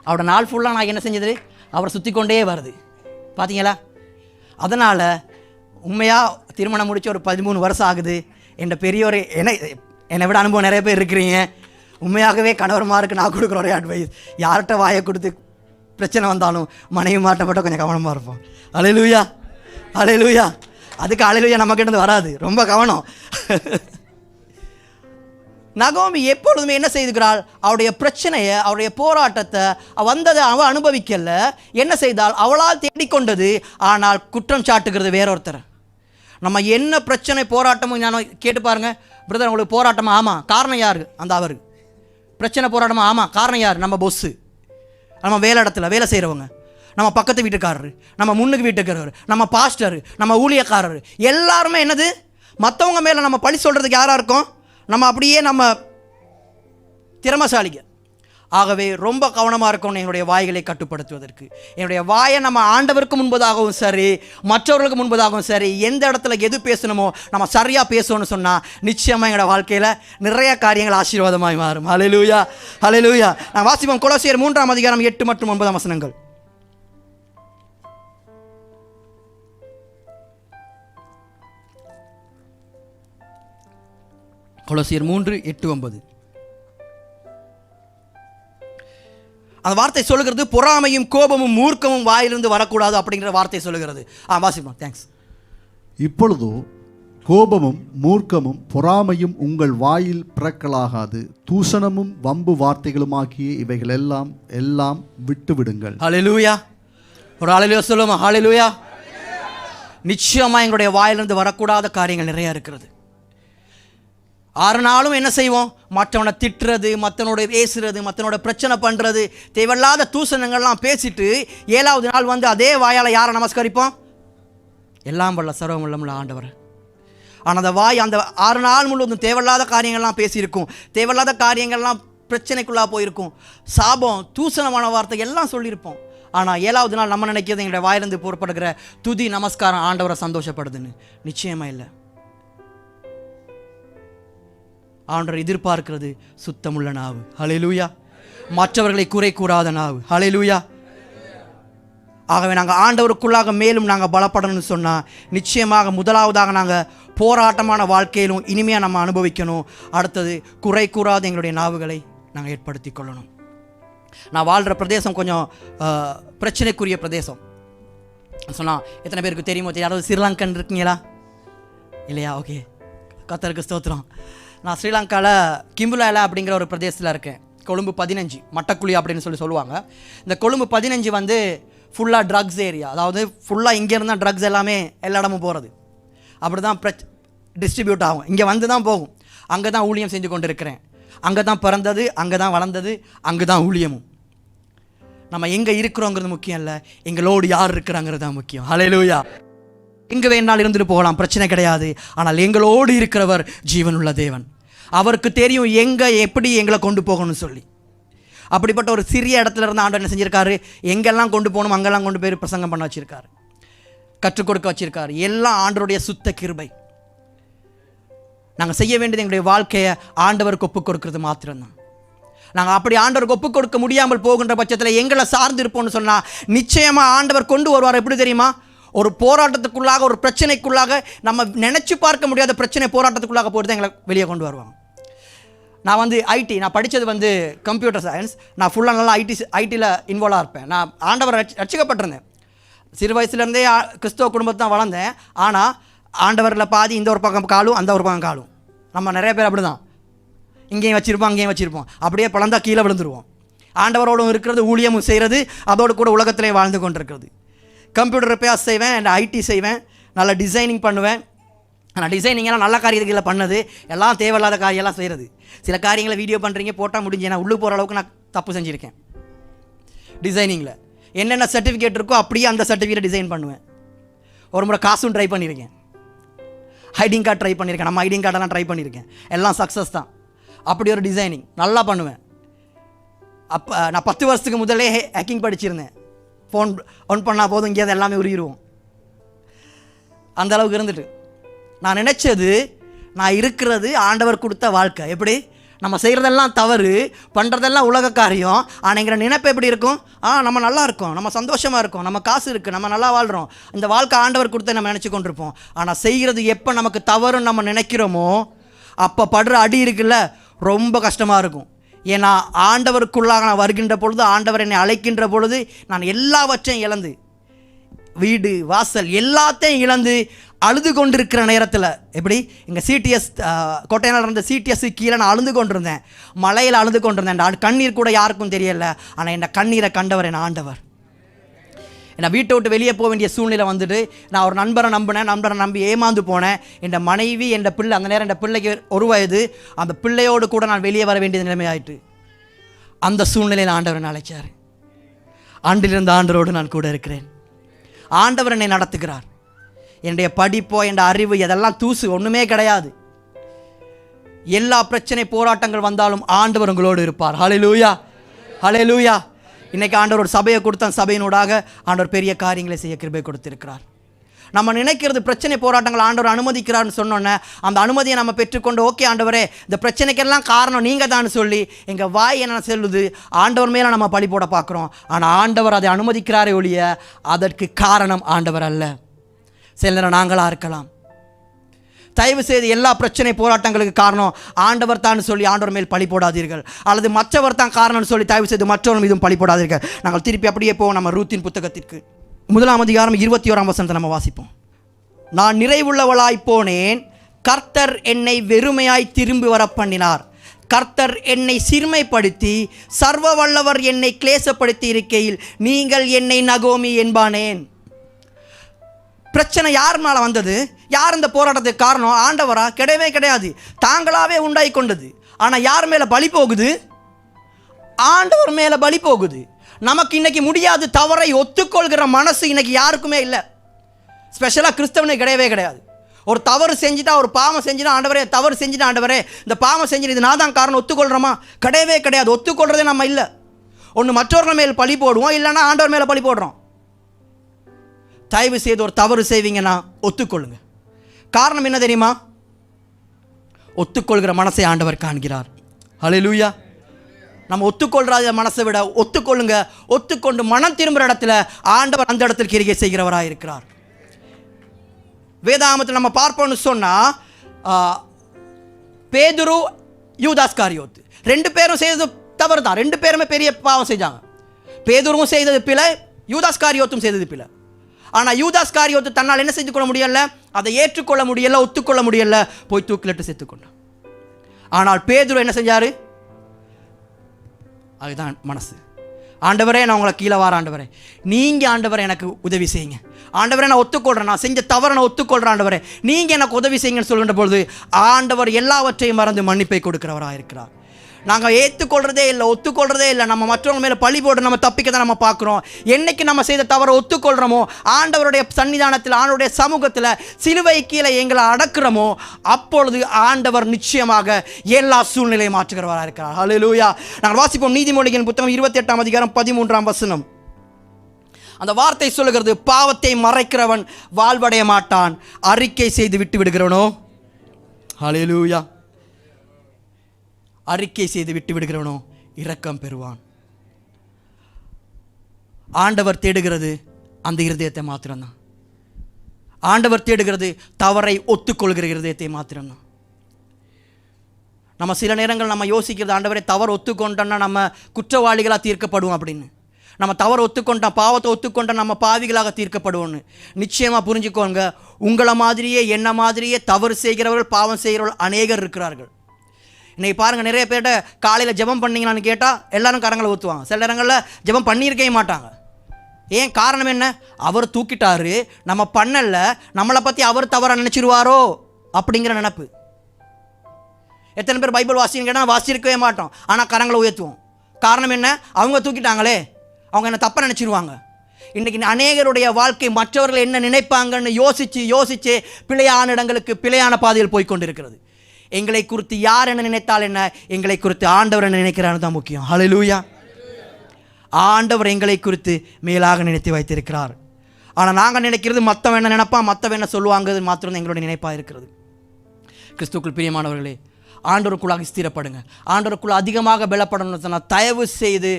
அவரோட நாள் ஃபுல்லாக நாய் என்ன செஞ்சது, அவரை சுற்றி கொண்டே வருது. பார்த்தீங்களா? அதனால் உண்மையாக திருமணம் முடிச்சு ஒரு 13 வருஷம் ஆகுது. என் பெரியோர் என்னை விட அனுபவம் நிறைய பேர் இருக்கிறீங்க. உண்மையாகவே கணவர்மாருக்கு நான் கொடுக்குற ஒரே அட்வைஸ், யார்கிட்ட வாயை கொடுத்து பிரச்சனை வந்தாலும் மனைவி மாட்டப்பட்ட கொஞ்சம் கவனமாக இருப்போம். அல்லேலூயா, அல்லேலூயா. அதுக்கு அல்லேலூயா நம்மக்கிட்ட வராது, ரொம்ப கவனம். நகோமி எப்பொழுதுமே என்ன செய்துகிறாள், அவருடைய பிரச்சனையை, அவருடைய போராட்டத்தை வந்ததை அவள் அனுபவிக்கல. என்ன செய்தால், அவளால் தேடிக்கொண்டது, ஆனால் குற்றம் சாட்டுகிறது வேறொருத்தர். நம்ம என்ன பிரச்சனை போராட்டமும் நான் கேட்டு பாருங்க, பிரதர் உங்களுக்கு போராட்டமா? ஆமாம். காரணம் யார்? அந்த அவர். பிரச்சனை போராட்டமா? ஆமாம். காரணம் யார்? நம்ம பொஸ்ஸு, நம்ம வேலை இடத்துல வேலை செய்கிறவங்க, நம்ம பக்கத்து வீட்டுக்காரரு, நம்ம முன்னுக்கு வீட்டுக்காரர், நம்ம பாஸ்டர், நம்ம ஊழியக்காரர், எல்லாருமே என்னது, மற்றவங்க மேலே நம்ம பழி சொல்கிறதுக்கு யாராக இருக்கும்? நம்ம அப்படியே நம்ம திறமசாலிங்க. ஆகவே ரொம்ப கவனமாக இருக்கணும் என்னுடைய வாய்களை கட்டுப்படுத்துவதற்கு. என்னுடைய வாயை நம்ம ஆண்டவருக்கு முன்பதாகவும் சரி, மற்றவர்களுக்கு முன்பதாகவும் சரி, எந்த இடத்துல எது பேசணுமோ நம்ம சரியாக பேசணும்னு சொன்னால் நிச்சயமாக எங்களோட வாழ்க்கையில் நிறைய காரியங்கள் ஆசீர்வாதமாய் மாறும். ஹல்லேலூயா, ஹல்லேலூயா. நான் வாசிப்போம் கொலோசியர் 3ஆம் அதிகாரம் 8 மற்றும் 9 வசனங்கள். கொலோசியர் 3:8-9. அந்த வார்த்தை சொல்லுகிறது, பொறாமையும் கோபமும் மூர்க்கமும் வாயிலிருந்து வரக்கூடாது அப்படிங்கிற வார்த்தை சொல்லுகிறது. வாசிப்போம். தேங்க்ஸ். இப்பொழுதோ கோபமும் மூர்க்கமும் பொறாமையும் உங்கள் வாயில் பிறக்கலாகாது, தூஷணமும் வம்பு வார்த்தைகளுமாகிய இவைகள் எல்லாம் விட்டு விடுங்கள். ஹல்லேலூயா. ஒரு ஹல்லேலூயா சொல்லுமா? ஹல்லேலூயா. நிச்சயமாக எங்களுடைய வாயிலிருந்து வரக்கூடாத காரியங்கள் நிறைய இருக்கிறது. 6 நாளும் என்ன செய்வோம், மற்றவனை திட்டுறது, மற்றவனோட பேசுறது, மற்றவனோட பிரச்சனை பண்ணுறது, தேவையில்லாத தூசணங்கள்லாம் பேசிட்டு 7ஆவது நாள் வந்து அதே வாயால் யாரை நமஸ்கரிப்போம்? எல்லாம் வல்ல சர்வம் வல்லமுள்ள ஆண்டவர். ஆனால் அந்த வாய் அந்த 6 நாள் முழுவதும் தேவையில்லாத காரியங்கள்லாம் பேசியிருக்கும், தேவையில்லாத காரியங்கள்லாம் பிரச்சனைக்குள்ளாக போயிருக்கும், சாபம், தூசணமான வார்த்தை எல்லாம் சொல்லியிருப்போம். ஆனால் 7ஆவது நாள் நம்ம நினைக்கிறது எங்களுடைய வாயிலிருந்து புறப்படுகிற துதி நமஸ்காரம் ஆண்டவரை சந்தோஷப்படுதுன்னு. நிச்சயமாக இல்லை. ஆண்டவர் எதிர்பார்க்கிறது சுத்தமுள்ள நாவு. ஹல்லேலூயா. மற்றவர்களை குறை கூறாத நாவு. ஹல்லேலூயா. ஆகவே நாங்கள் ஆண்டவருக்குள்ளாக மேலும் நாங்கள் பலப்படணும்னு சொன்னால் நிச்சயமாக முதலாவதாக நாங்கள் போராட்டமான வாழ்க்கையிலும் இனிமையாக நம்ம அனுபவிக்கணும். அடுத்தது குறை கூறாத எங்களுடைய நாவுகளை நாங்கள் ஏற்படுத்தி கொள்ளணும். நான் வாழ்கிற பிரதேசம் கொஞ்சம் பிரச்சனைக்குரிய பிரதேசம் சொன்னால் எத்தனை பேருக்கு தெரியுமோ தெரியும். யாராவது ஸ்ரீலங்கன் இருக்கீங்களா? இல்லையா? ஓகே, கர்த்தருக்கு ஸ்தோத்திரம். நான் ஸ்ரீலங்காவில் கிம்புலால அப்படிங்கிற ஒரு பிரதேசத்தில் இருக்கேன். கொழும்பு 15 மட்டக்குழி அப்படின்னு சொல்லுவாங்க. இந்த கொழும்பு 15 வந்து ஃபுல்லாக ட்ரக்ஸ் ஏரியா. அதாவது ஃபுல்லாக இங்கேருந்து தான் ட்ரக்ஸ் எல்லாமே எல்லா இடமும் போகிறது. அப்படி தான் டிஸ்ட்ரிபியூட் ஆகும். இங்கே வந்து தான் போகும். அங்கே தான் ஊழியம் செஞ்சு கொண்டு இருக்கிறேன். அங்கே தான் பிறந்தது, அங்கே தான் வளர்ந்தது, அங்கே தான் ஊழியமும். நம்ம எங்கே இருக்கிறோங்கிறது முக்கியம் இல்லை, எங்களோடு யார் இருக்கிறாங்கிறது தான் முக்கியம். ஹல்லேலூயா. எங்கே வேணாலும் இருந்துட்டு போகலாம், பிரச்சனை கிடையாது. ஆனால் எங்களோடு இருக்கிறவர் ஜீவனுள்ள தேவன். அவருக்கு தெரியும் எங்கே எப்படி எங்களை கொண்டு போகணும்னு சொல்லி. அப்படிப்பட்ட ஒரு சிறிய இடத்துல இருந்து ஆண்டவர் என்ன செஞ்சிருக்காரு, எங்கெல்லாம் கொண்டு போகணும் அங்கெல்லாம் கொண்டு போய் பிரசங்கம் பண்ண வச்சிருக்காரு, கற்றுக் கொடுக்க வச்சிருக்காரு. எல்லாம் ஆண்டவருடைய சுத்த கிருபை. நாங்கள் செய்ய வேண்டியது எங்களுடைய வாழ்க்கையை ஆண்டவருக்கு ஒப்புக் கொடுக்கறது மாத்திரம்தான். நாங்கள் அப்படி ஆண்டவருக்கு ஒப்புக் கொடுக்க முடியாமல் போகின்ற பட்சத்தில் எங்களை சார்ந்து இருப்போம்னு சொன்னால் நிச்சயமாக ஆண்டவர் கொண்டு வருவார். எப்படி தெரியுமா? ஒரு போராட்டத்துக்குள்ளாக, ஒரு பிரச்சனைக்குள்ளாக, நம்ம நினச்சி பார்க்க முடியாத பிரச்சனை போராட்டத்துக்குள்ளாக போட்டு தான் எங்களை வெளியே கொண்டு வருவாங்க. நான் வந்து நான் படித்தது வந்து கம்ப்யூட்டர் சயின்ஸ். நான் ஃபுல்லாக நல்லா ஐடியில் இன்வால்வாக இருப்பேன். நான் ஆண்டவர் ரட்சிக்கப்பட்டிருந்தேன். சிறு வயசுலேருந்தே கிறிஸ்தவ குடும்பத்தை தான் வளர்ந்தேன். ஆனால் ஆண்டவரில் பாதி இந்த ஒரு பக்கம் காலும் அந்த ஒரு பக்கம் காலும். நம்ம நிறைய பேர் அப்படி தான், இங்கேயும் வச்சுருப்போம் அங்கேயும் வச்சுருப்போம், அப்படியே பழந்தா கீழே விழுந்துருவோம். ஆண்டவரோடும் இருக்கிறது, ஊழியமும் செய்கிறது, அதோடு கூட உலகத்திலே வாழ்ந்து கொண்டிருக்கிறது. கம்ப்யூட்டர் ரிப்பேர்ஸ் செய்வேன், அண்ட் ஐடி செய்வேன், நல்லா டிசைனிங் பண்ணுவேன். ஆனால் டிசைனிங்கெல்லாம் நல்ல காரியங்களை பண்ணது, எல்லாம் தேவையில்லாத காரியெல்லாம் செய்கிறது. சில காரியங்களை வீடியோ பண்ணுறீங்க, போட்டால் முடிஞ்சு. நான் உள்ளே போகிற அளவுக்கு நான் தப்பு செஞ்சுருக்கேன். டிசைனிங்கில் என்னென்ன சர்டிஃபிகேட் இருக்கோ அப்படியே அந்த சர்டிஃபிகேட் டிசைன் பண்ணுவேன். ஒரு முறை காசும் ட்ரை பண்ணியிருக்கேன், ஐடிங் கார்டு ட்ரை பண்ணியிருக்கேன், நம்ம ஐடிங் கார்டெல்லாம் ட்ரை பண்ணியிருக்கேன், எல்லாம் சக்ஸஸ் தான். அப்படி ஒரு டிசைனிங் நல்லா பண்ணுவேன். அப்போ நான் 10 வருஷத்துக்கு முதலே ஹேக்கிங் படிச்சிருந்தேன். ஃபோன் ஒன் பண்ணால் போதும் இங்கேயாவது எல்லாமே உருகிடுவோம். அந்த அளவுக்கு இருந்துட்டு நான் நினச்சது, நான் இருக்கிறது ஆண்டவர் கொடுத்த வாழ்க்கை. எப்படி நம்ம செய்கிறதெல்லாம் தவறு, பண்ணுறதெல்லாம் உலக காரியம். ஆனால் எங்கிற நினைப்பு எப்படி இருக்கும்? நம்ம நல்லா இருக்கோம், நம்ம சந்தோஷமாக இருக்கோம், நம்ம காசு இருக்குது, நம்ம நல்லா வாழ்கிறோம், இந்த வாழ்க்கை ஆண்டவர் கொடுத்து நம்ம நினச்சி கொண்டிருப்போம். ஆனால் செய்கிறது எப்போ நமக்கு தவறுன்னு நம்ம நினைக்கிறோமோ அப்போ படுற அடி இருக்குல்ல, ரொம்ப கஷ்டமாக இருக்கும். ஏன்னா ஆண்டவருக்குள்ளாக நான் வருகின்ற பொழுது, ஆண்டவர் என்னை அழைக்கின்ற பொழுது நான் எல்லாவற்றையும் இழந்து, வீடு வாசல் எல்லாத்தையும் இழந்து அழுது கொண்டிருக்கிற நேரத்தில், எப்படி எங்கள் சிடிஎஸ் கோட்டையில் இருந்த சிடிஎஸ் கீழே நான் அழுது கொண்டிருந்தேன், மலையில் அழுது கொண்டிருந்தேன். கண்ணீர் கூட யாருக்கும் தெரியல. ஆனால் என் கண்ணீரை கண்டவர் என் ஆண்டவர். என்னை வீட்டை விட்டு வெளியே போக வேண்டிய சூழ்நிலை வந்துட்டு நான் ஒரு நண்பரை நம்பி ஏமாந்து போனேன். என் மனைவி, என் பிள்ளை, அந்த நேரம் என் பிள்ளைக்கு 1 வயது, அந்த பிள்ளையோடு கூட நான் வெளியே வர வேண்டிய நிலைமை ஆயிட்டு. அந்த சூழ்நிலையில் ஆண்டவர் என்னை அழைச்சார். ஆண்டிலிருந்து ஆண்டவரோடு நான் கூட இருக்கிறேன். ஆண்டவர் என்னை நடத்துகிறார். என்னுடைய படிப்போ என் அறிவு இதெல்லாம் தூசு, ஒன்றுமே கிடையாது. எல்லா பிரச்சனை போராட்டங்கள் வந்தாலும் ஆண்டவர் உங்களோடு இருப்பார். ஹல்லேலூயா, ஹல்லேலூயா. இன்றைக்கி ஆண்டவர் ஒரு சபையை கொடுத்த சபையினூடாக ஆண்டவர் பெரிய காரியங்களை செய்ய கிருபை கொடுத்திருக்கிறார். நம்ம நினைக்கிறது பிரச்சனை போராட்டங்கள் ஆண்டவர் அனுமதிக்கிறார்னு சொன்னோன்னே அந்த அனுமதியை நம்ம பெற்றுக்கொண்டு, ஓகே ஆண்டவரே இந்த பிரச்சனைக்கெல்லாம் காரணம் நீங்கள் தான் சொல்லி எங்கள் வாய் என்ன சொல்லுது, ஆண்டவர் மேலே நம்ம பழி போட பார்க்குறோம். ஆனால் ஆண்டவர் அதை அனுமதிக்கிறாரே ஒழிய அதற்கு காரணம் ஆண்டவர் அல்ல. சில நேரம் நாங்களாக இருக்கலாம். தயவு செய்து எல்லா பிரச்சனை போராட்டங்களுக்கு காரணம் ஆண்டவர் தான் சொல்லி ஆண்டவர் மேல் பழி போடாதீர்கள், அல்லது மற்றவர் தான் காரணம்னு சொல்லி தயவு செய்து மற்றவர் மீதும் பழி போடாதீர்கள். நாங்கள் திருப்பி அப்படியே போவோம் நம்ம ரூத்தின் புத்தகத்திற்கு. 1 அதிகாரம் 21 வசனத்தை நம்ம வாசிப்போம். நான் நிறைவுள்ளவளாய் போனேன், கர்த்தர் என்னை வெறுமையாய் திரும்பி வர பண்ணினார். கர்த்தர் என்னை சிறுமைப்படுத்தி சர்வ வல்லவர் என்னை கிளேசப்படுத்தி இருக்கையில் நீங்கள் என்னை நகோமி என்பானேன். பிரச்சனை யார் மேலே வந்தது? யார் இந்த போராட்டத்துக்கு காரணம்? ஆண்டவரா? கிடையவே கிடையாது, தாங்களாகவே உண்டாகி கொண்டது. ஆனால் யார் மேலே பலி போகுது? ஆண்டவர் மேலே பலி போகுது. நமக்கு இன்னைக்கு முடியாது தவறை ஒத்துக்கொள்கிற மனசு இன்னைக்கு யாருக்குமே இல்லை. ஸ்பெஷலாக கிறிஸ்தவனுக்கு கிடையவே கிடையாது. ஒரு தவறு செஞ்சுட்டா, ஒரு பாவம் செஞ்சுட்டா, ஆண்டவரே தவறு செஞ்சுட்டா, ஆண்டவரே இந்த பாவம் செஞ்சுட்டு இது நான் தான் காரணம் ஒத்துக்கொள்கிறோமா? கிடையவே கிடையாது. ஒத்துக்கொள்கிறதே நம்ம இல்லை. ஒன்று மற்றவர்கள் மேல் பழி போடுவோம், இல்லைன்னா ஆண்டவர் மேலே பழி போடுறோம். தயவு செய்து ஒரு தவறு செய்வீங்கன்னா ஒத்துக்கொள்ளுங்க. காரணம் என்ன தெரியுமா? ஒத்துக்கொள்கிற மனசை ஆண்டவர் காண்கிறார். ஹல்லேலூயா. நம்ம ஒத்துக்கொள்றாத மனசை விட ஒத்துக்கொள்ளுங்க. ஒத்துக்கொண்டு மனம் திரும்புகிற இடத்துல ஆண்டவர் அந்த இடத்துல கிரியை செய்கிறவராக இருக்கிறார். வேதாகமத்தில் நம்ம பார்ப்போம்னு சொன்னால் பேதுரு, யூதாஸ்காரியோத்து 2 பேரும் செய்தது தவறு தான். 2 பேருமே பெரிய பாவம் செஞ்சாங்க. பேதுருவும் செய்தது பிழை, யூதாஸ்காரியோத்தும் செய்தது பிழை. ஆனால் யூதாஸ்காரியோத்து தன்னால் என்ன செய்து கொள்ள முடியல? அதை ஏற்றுக்கொள்ள முடியல, ஒத்துக்கொள்ள முடியல, போய் தூக்கிலிட்டு செத்துக்கொண்டான். ஆனால் பேதுரு என்ன செஞ்சார்? அதுதான் மனசு. ஆண்டவரே நான் உங்களை கீழே வார, ஆண்டவரே நீங்கள் ஆண்டவரை எனக்கு உதவி செய்யுங்க, ஆண்டவரே நான் ஒத்துக்கொள்கிறேன், நான் செஞ்ச தவறை நான் ஒத்துக்கொள்கிறேன், ஆண்டவரே நீங்கள் எனக்கு உதவி செய்யுங்கன்னு சொல்கின்ற பொழுது ஆண்டவர் எல்லாவற்றையும் மறந்து மன்னிப்பை கொடுக்கிறவராக இருக்கிறார். நாங்கள் ஏற்றுக்கொள்கிறதே இல்லை, ஒத்துக்கொள்கிறதே இல்லை. நம்ம மற்றவங்க மேலே பழி போட்டு நம்ம தப்பிக்க தான் நம்ம பார்க்குறோம். என்றைக்கு நம்ம செய்த தவறை ஒத்துக்கொள்கிறோமோ, ஆண்டவருடைய சன்னிதானத்தில், ஆண்டவருடைய சமூகத்தில் சிலுவை கீழே எங்களை அடக்கிறோமோ, அப்பொழுது ஆண்டவர் நிச்சயமாக எல்லா சூழ்நிலையை மாற்றுகிறவராக இருக்கிறார். ஹல்லேலூயா. நாங்கள் வாசிப்போம் நீதிமொழிகளின் புத்தகம் 28 அதிகாரம் 13 வசனம். அந்த வார்த்தை சொல்லுகிறது, பாவத்தை மறைக்கிறவன் வாழ்வடைய மாட்டான், அறிக்கை செய்து விட்டு விடுகிறவனோ, ஹல்லேலூயா, அறிக்கை செய்து விட்டு விடுகிறவனோ இரக்கம் பெறுவான். ஆண்டவர் தேடுகிறது அந்த இருதயத்தை மாத்திரம்தான். ஆண்டவர் தேடுகிறது தவறை ஒத்துக்கொள்கிற இருதயத்தை மாத்திரம்தான். நம்ம சில நேரங்கள் நம்ம யோசிக்கிறது, ஆண்டவரை தவறு ஒத்துக்கொண்டோன்னா நம்ம குற்றவாளிகளாக தீர்க்கப்படுவோம் அப்படின்னு. நம்ம தவறு ஒத்துக்கொண்டோம், பாவத்தை ஒத்துக்கொண்டோம், நம்ம பாவிகளாக தீர்க்கப்படுவோன்னு. நிச்சயமாக புரிஞ்சுக்கோங்க, உங்களை மாதிரியே என்ன மாதிரியே தவறு செய்கிறவர்கள், பாவம் செய்கிறவர்கள் அநேகர் இருக்கிறார்கள். இன்றைக்கி பாருங்கள், நிறைய பேர்கிட்ட காலையில் ஜெபம் பண்ணிங்களான்னு கேட்டால் எல்லாரும் கரங்களை ஊற்றுவாங்க. சில நேரங்களில் ஜெபம் பண்ணியிருக்கவே மாட்டாங்க. ஏன் காரணம் என்ன? அவர் தூக்கிட்டாரு, நம்ம பண்ணல, நம்மளை பற்றி அவர் தவறாக நினச்சிருவாரோ அப்படிங்கிற நினப்பு. எத்தனை பேர் பைபிள் வாசின்னு கேட்டால் வாசிச்சிருக்கவே மாட்டோம், ஆனால் கரங்களை உயர்த்துவோம். காரணம் என்ன? அவங்க தூக்கிட்டாங்களே, அவங்க என்ன தப்பாக நினச்சிருவாங்க. இன்றைக்கி அநேகருடைய வாழ்க்கை மற்றவர்கள் என்ன நினைப்பாங்கன்னு யோசித்து பிழையான இடங்களுக்கு பிழையான பாதையில் போய் கொண்டிருக்கிறது. எங்களை குறித்து யார் என்ன நினைத்தால் என்ன, எங்களை குறித்து ஆண்டவர் என்ன நினைக்கிறான்னு தான் முக்கியம். ஹல்லேலூயா. ஆண்டவர் எங்களை குறித்து மேலாக நினைத்து வைத்திருக்கிறார். ஆனால் நாங்கள் நினைக்கிறது மற்றவன் என்ன நினைப்பான், மற்றவன் என்ன சொல்லுவாங்கிறது மாத்திரம் எங்களுடைய நினைப்பாக இருக்கிறது. கிறிஸ்துக்குள் பிரியமானவர்களே, ஆண்டவருக்குள்ளாக ஸ்திரப்படுங்க. ஆண்டவருக்குள்ள அதிகமாக பலப்படணும்னு சொன்னால் தயவு செய்து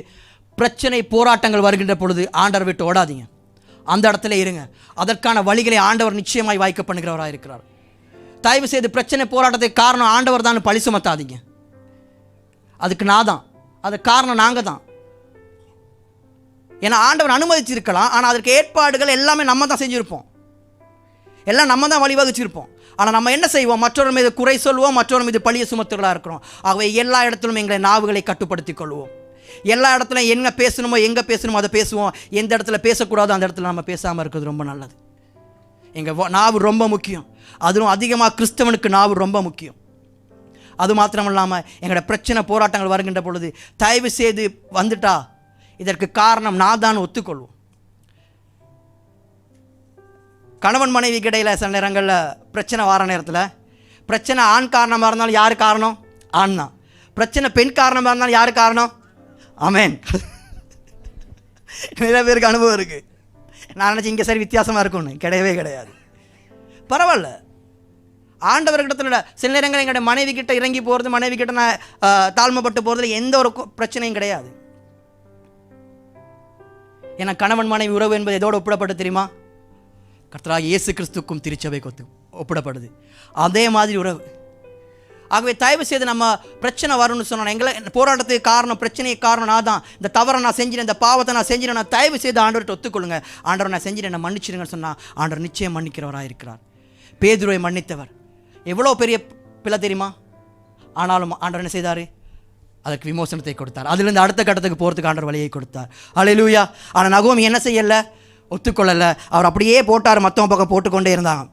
பிரச்சனை போராட்டங்கள் வருகின்ற பொழுது ஆண்டவர் விட்டு ஓடாதீங்க. அந்த இடத்துல இருங்க. அதற்கான வழிகளை ஆண்டவர் நிச்சயமாய் வாய்க்க பண்ணுகிறவராக இருக்கிறார். தயவு செய்து பிரச்சனை போராட்டத்துக்கு காரணம் ஆண்டவர் தான் பழி சுமத்தாதீங்க. அதுக்கு நான் தான், அதுக்கு காரணம் நாங்கள் தான். ஏன்னா ஆண்டவர் அனுமதிச்சிருக்கலாம், ஆனால் அதற்கு ஏற்பாடுகள் எல்லாமே நம்ம தான் செஞ்சுருப்போம், எல்லாம் நம்ம தான் வழிவகுச்சிருப்போம். ஆனால் நம்ம என்ன செய்வோம், மற்றொரு மீது குறை சொல்வோம், மற்றொரு மீது பழிய சுமத்துகளாக இருக்கிறோம். ஆகவே எல்லா இடத்திலும் எங்களை நாவுகளை கட்டுப்படுத்தி கொள்வோம். எல்லா இடத்துலையும் என்ன பேசணுமோ எங்கே பேசணுமோ அதை பேசுவோம். எந்த இடத்துல பேசக்கூடாதோ அந்த இடத்துல நம்ம பேசாமல் இருக்கிறது ரொம்ப நல்லது. எங்கள் நாவு ரொம்ப முக்கியம். அதுவும் அதிகமாக கிறிஸ்தவனுக்கு நாவு ரொம்ப முக்கியம். அது மாத்திரம் இல்லாமல் எங்களோட பிரச்சனை போராட்டங்கள் வருகின்ற பொழுது தயவு செய்து வந்துட்டா இதற்கு காரணம் நான் தான் ஒத்துக்கொள்வோம். கணவன் மனைவிக்கு இடையில் சில நேரங்களில் பிரச்சனை வர நேரத்தில் பிரச்சனை ஆண் காரணமாக இருந்தாலும் யார் காரணம்? ஆண் தான். பிரச்சனை பெண் காரணமாக இருந்தாலும் யார் காரணம்? ஆமென். நிறைய பேருக்கு அனுபவம் இருக்குது. நான் நினச்சி இங்கே சரி வித்தியாசமாக இருக்கும்னு, கிடையவே கிடையாது. பரவாயில்ல, ஆண்டவர்கிட்ட சில நேரங்கள் எங்களுடைய மனைவி கிட்ட இறங்கி போகிறது, மனைவி கிட்ட நான் தாழ்மைப்பட்டு போகிறதுல எந்த ஒரு பிரச்சனையும் கிடையாது. ஏன்னா கணவன் மனைவி உறவு என்பது எதோடு ஒப்பிடப்பட்டு தெரியுமா? கர்த்தராகிய இயேசு கிறிஸ்துக்கும் திருச்சபை ஒப்பிடப்படுது. அதே மாதிரி உறவு. ஆகவே தயவு செய்து நம்ம பிரச்சனை வரும்னு சொன்னோம், எங்களை போராட்டத்துக்கு காரணம் பிரச்சனைக்கு காரணம் நான் தான், இந்த தவறை நான் செஞ்சினேன், இந்த பாவத்தை நான் செஞ்சினேன், நான் தயவு செய்து ஆண்டவர்கிட்ட ஒத்துக்கொள்ளுங்க. ஆண்டவர் நான் செஞ்சினேன், நான் மன்னிச்சிடுங்கன்னு சொன்னால் ஆண்டவர் நிச்சயம் மன்னிக்கிறவராக இருக்கிறார். பேதுருவை மன்னித்தவர் எவ்வளோ பெரிய பிள்ளை தெரியுமா? ஆனாலும் ஆண்டவர் என்ன செய்தார்? அதற்கு விமோசனத்தை கொடுத்தார். அதிலிருந்து அடுத்த கட்டத்துக்கு போகிறதுக்கு ஆண்டவர் வழியை கொடுத்தார். ஹல்லேலூயா. ஆனால் நகோமி என்ன செய்யலை? ஒத்துக்கொள்ளலை. அவர் அப்படியே போட்டார், மற்றவங்க பக்கம் போட்டுக்கொண்டே இருந்தாங்க.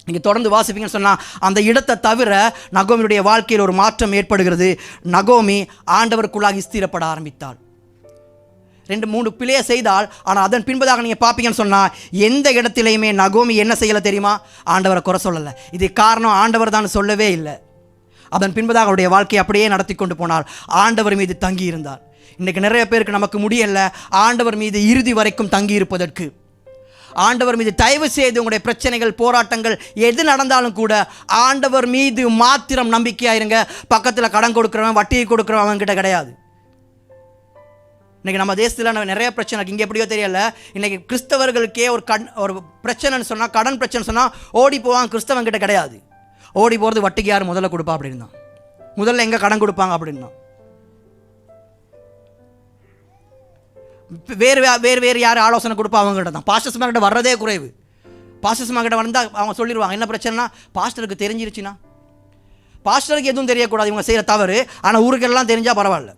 நீங்கள் தொடர்ந்து வாசிப்பீங்கன்னு சொன்னால் அந்த இடத்தை தவிர நகோமியுடைய வாழ்க்கையில் ஒரு மாற்றம் ஏற்படுகிறது. நகோமி ஆண்டவருக்குள்ளாக ஸ்திரப்பட ஆரம்பித்தாள். 2-3 பிழையை செய்தால், ஆனால் அதன் பின்பதாக நீங்கள் பார்ப்பீங்கன்னு சொன்னால் எந்த இடத்திலையுமே நகோமி என்ன செய்யலை தெரியுமா? ஆண்டவரை குறை சொல்லலை. இது காரணம் ஆண்டவர் தான் சொல்லவே இல்லை. அதன் பின்பதாக அவருடைய வாழ்க்கையை அப்படியே நடத்தி கொண்டு போனால் ஆண்டவர் மீது தங்கி இருந்தார். இன்றைக்கு நிறைய பேருக்கு நமக்கு முடியலை ஆண்டவர் மீது இறுதி வரைக்கும் தங்கி இருப்பதற்கு. ஆண்டவர் மீது தயவு செய்து உங்களுடைய பிரச்சனைகள் போராட்டங்கள் எது நடந்தாலும் கூட ஆண்டவர் மீது மாத்திரம் நம்பிக்கையாயிருங்க. பக்கத்தில் கடன் கொடுக்குறவன் வட்டியை கொடுக்குறவன் அவன்கிட்ட கிடையாது. இன்றைக்கி நம்ம தேசத்தில் நிறைய பிரச்சனை இங்கே எப்படியோ தெரியல. இன்றைக்கி கிறிஸ்தவர்களுக்கே ஒரு பிரச்சனைன்னு சொன்னால், கடன் பிரச்சனை சொன்னால் ஓடி போவாங்க. கிறிஸ்தவங்கிட்ட கிடையாது. ஓடி போகிறது வட்டிக்கு யார் முதல்ல கொடுப்பா அப்படின்னு தான், முதல்ல எங்கே கடன் கொடுப்பாங்க அப்படின்னு தான். வேறு யார் ஆலோசனை கொடுப்பா அவங்ககிட்ட தான். பாஸ்டர்ஸ் கிட்ட வர்றதே குறைவு. பாஸ்டர்ஸ் கிட்ட வந்தால் அவங்க சொல்லிடுவாங்க என்ன பிரச்சனைனா, பாஸ்டருக்கு தெரிஞ்சிருச்சுன்னா. பாஸ்டருக்கு எதுவும் தெரியக்கூடாது இவங்க செய்கிற தவறு, ஆனால் ஊருக்கெல்லாம் தெரிஞ்சால் பரவாயில்ல.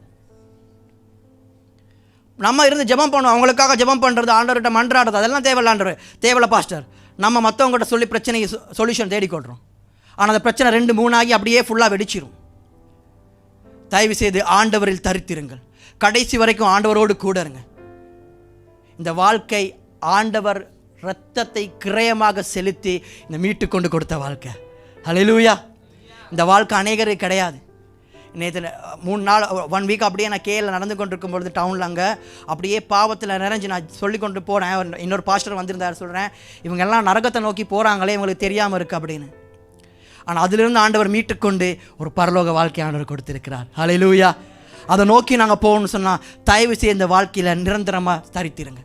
நம்ம இருந்து ஜெபம் பண்ணுவோம், அவங்களுக்காக ஜெபம் பண்ணுறது, ஆண்டவர்கிட்ட மன்றாடுறது, அதெல்லாம் தேவையில்லாண்டவர் தேவையில்ல பாஸ்டர். நம்ம மற்றவங்ககிட்ட சொல்லி பிரச்சனைக்கு சொல்யூஷன் தேடிக்கொள்கிறோம். ஆனால் அந்த பிரச்சனை 2-3 ஆகி அப்படியே ஃபுல்லாக வெடிச்சிடும். தயவு செய்து ஆண்டவரில் தரித்திருங்கள். கடைசி வரைக்கும் ஆண்டவரோடு கூட இருங்க. இந்த வாழ்க்கை ஆண்டவர் இரத்தத்தை கிரயமாக செலுத்தி இந்த மீட்டு கொண்டு கொடுத்த வாழ்க்கை. ஹல்லேலூயா. இந்த வாழ்க்கை அநேகருக்கு கிடையாது. நேற்று 3 நாள் 1 வீக் அப்படியே நான் கேல நடந்து கொண்டு இருக்கும் பொழுது டவுனில் அங்கே அப்படியே பாவத்தில் நிறைஞ்சு நான் சொல்லி கொண்டு போகிறேன். இன்னொரு பாஸ்டர் வந்திருந்தார். சொல்கிறேன், இவங்கெல்லாம் நரகத்தை நோக்கி போகிறாங்களே, இவங்களுக்கு தெரியாமல் இருக்குது அப்படின்னு. ஆனால் அதிலிருந்து ஆண்டவர் மீட்டுக்கொண்டு ஒரு பரலோக வாழ்க்கை ஆண்டவர் கொடுத்திருக்கிறார். ஹல்லேலூயா. அதை நோக்கி நாங்கள் போகணும்னு சொன்னால் தயவு செய்து இந்த வாழ்க்கையில் நிரந்தரமாக தரித்திருங்க.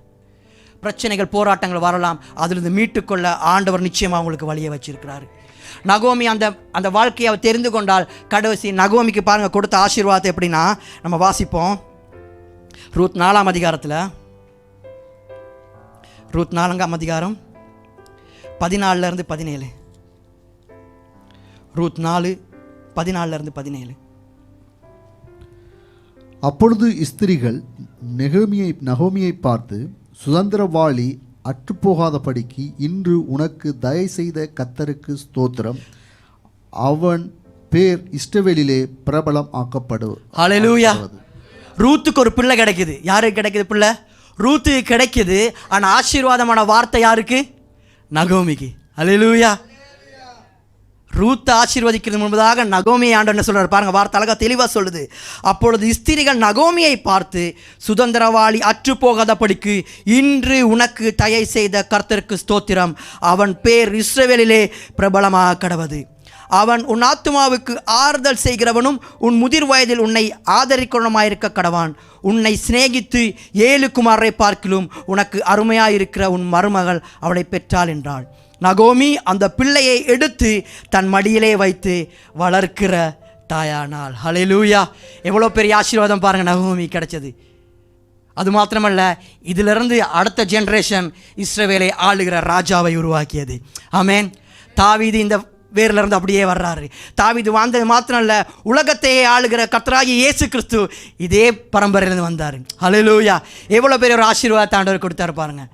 பிரச்சனைகள் போராட்டங்கள் வரலாம், அதிலிருந்து மீட்டுக்கொள்ள ஆண்டவர் நிச்சயமாக உங்களுக்கு வழியை வச்சிருக்கிறாரு. நகோமி அந்த வாழ்க்கையை அவர் தெரிந்து கொண்டால் கடைசி நகோமிக்கு பாருங்கள் கொடுத்த ஆசீர்வாதத்தை எப்படின்னா நம்ம வாசிப்போம். ரூத் 4ஆம் அதிகாரத்தில், ரூத் 4ஆம் அதிகாரம் 14 17. ரூத் 4:14 17. அப்பொழுது ஸ்திரீகள் நகோமியை பார்த்து, சுதந்திரவாளி அற்றுப்போகாதபடிக்கு இன்று உனக்கு தயை செய்த கர்த்தருக்கு ஸ்தோத்திரம், அவன் பேர் இஸ்ரவேலிலே பிரபலம் ஆக்கப்படும். ஹல்லேலூயா. ரூத்துக்கு ஒரு பிள்ளை கிடைக்குது. யாருக்கு கிடைக்குது பிள்ளை? ரூத்துக்கு கிடைக்குது. ஆனால் ஆசீர்வாதமான வார்த்தை யாருக்கு? நகோமிக்கு. அல்லேலூயா. ரூத்தை ஆசீர்வதிக்கிறது முன்பதாக நகோமியை ஆண்டவர் என்ன சொல்றாரு பாருங்க, வார்த்தை அழகா தெளிவாக சொல்லுது. அப்பொழுது ஸ்திரீகள் நகோமியை பார்த்து, சுதந்திரவாளி அற்று போகாதபடிக்கு இன்று உனக்கு தயை செய்த கர்த்தருக்கு ஸ்தோத்திரம், அவன் பேர் இஸ்ரவேலிலே பிரபலமாக கடவது. அவன் உன் ஆத்துமாவுக்கு ஆறுதல் செய்கிறவனும் உன் முதிர் வயதில் உன்னை ஆதரிக்கிறவனுமாயிருக்க கடவான். உன்னை சிநேகித்து 7 குமாரரை பார்க்கிலும் உனக்கு அருமையாயிருக்கிற உன் மருமகள் அவளை பெற்றாள் என்றாள். நகோமி அந்த பிள்ளையை எடுத்து தன் மடியிலே வைத்து வளர்க்கிற தாயானாள். ஹல்லேலூயா. எவ்வளோ பெரிய ஆசீர்வாதம் பாருங்கள் நகோமி கிடைச்சது. அது மாத்திரமல்ல, இதிலிருந்து அடுத்த ஜென்ரேஷன் இஸ்ரவேலை ஆளுகிற ராஜாவை உருவாக்கியது. ஆமென். தாவீது இந்த வேரிலிருந்து அப்படியே வர்றாரு. தாவீது வாழ்ந்தது மாத்திரம் இல்லை, உலகத்தையே ஆளுகிற கர்த்தராகிய இயேசு கிறிஸ்து இதே பரம்பரையிலிருந்து வந்தார். ஹல்லேலூயா. எவ்வளோ பெரிய ஒரு ஆசீர்வாதத்தை ஆண்டவர் கொடுத்தாரு பாருங்கள்.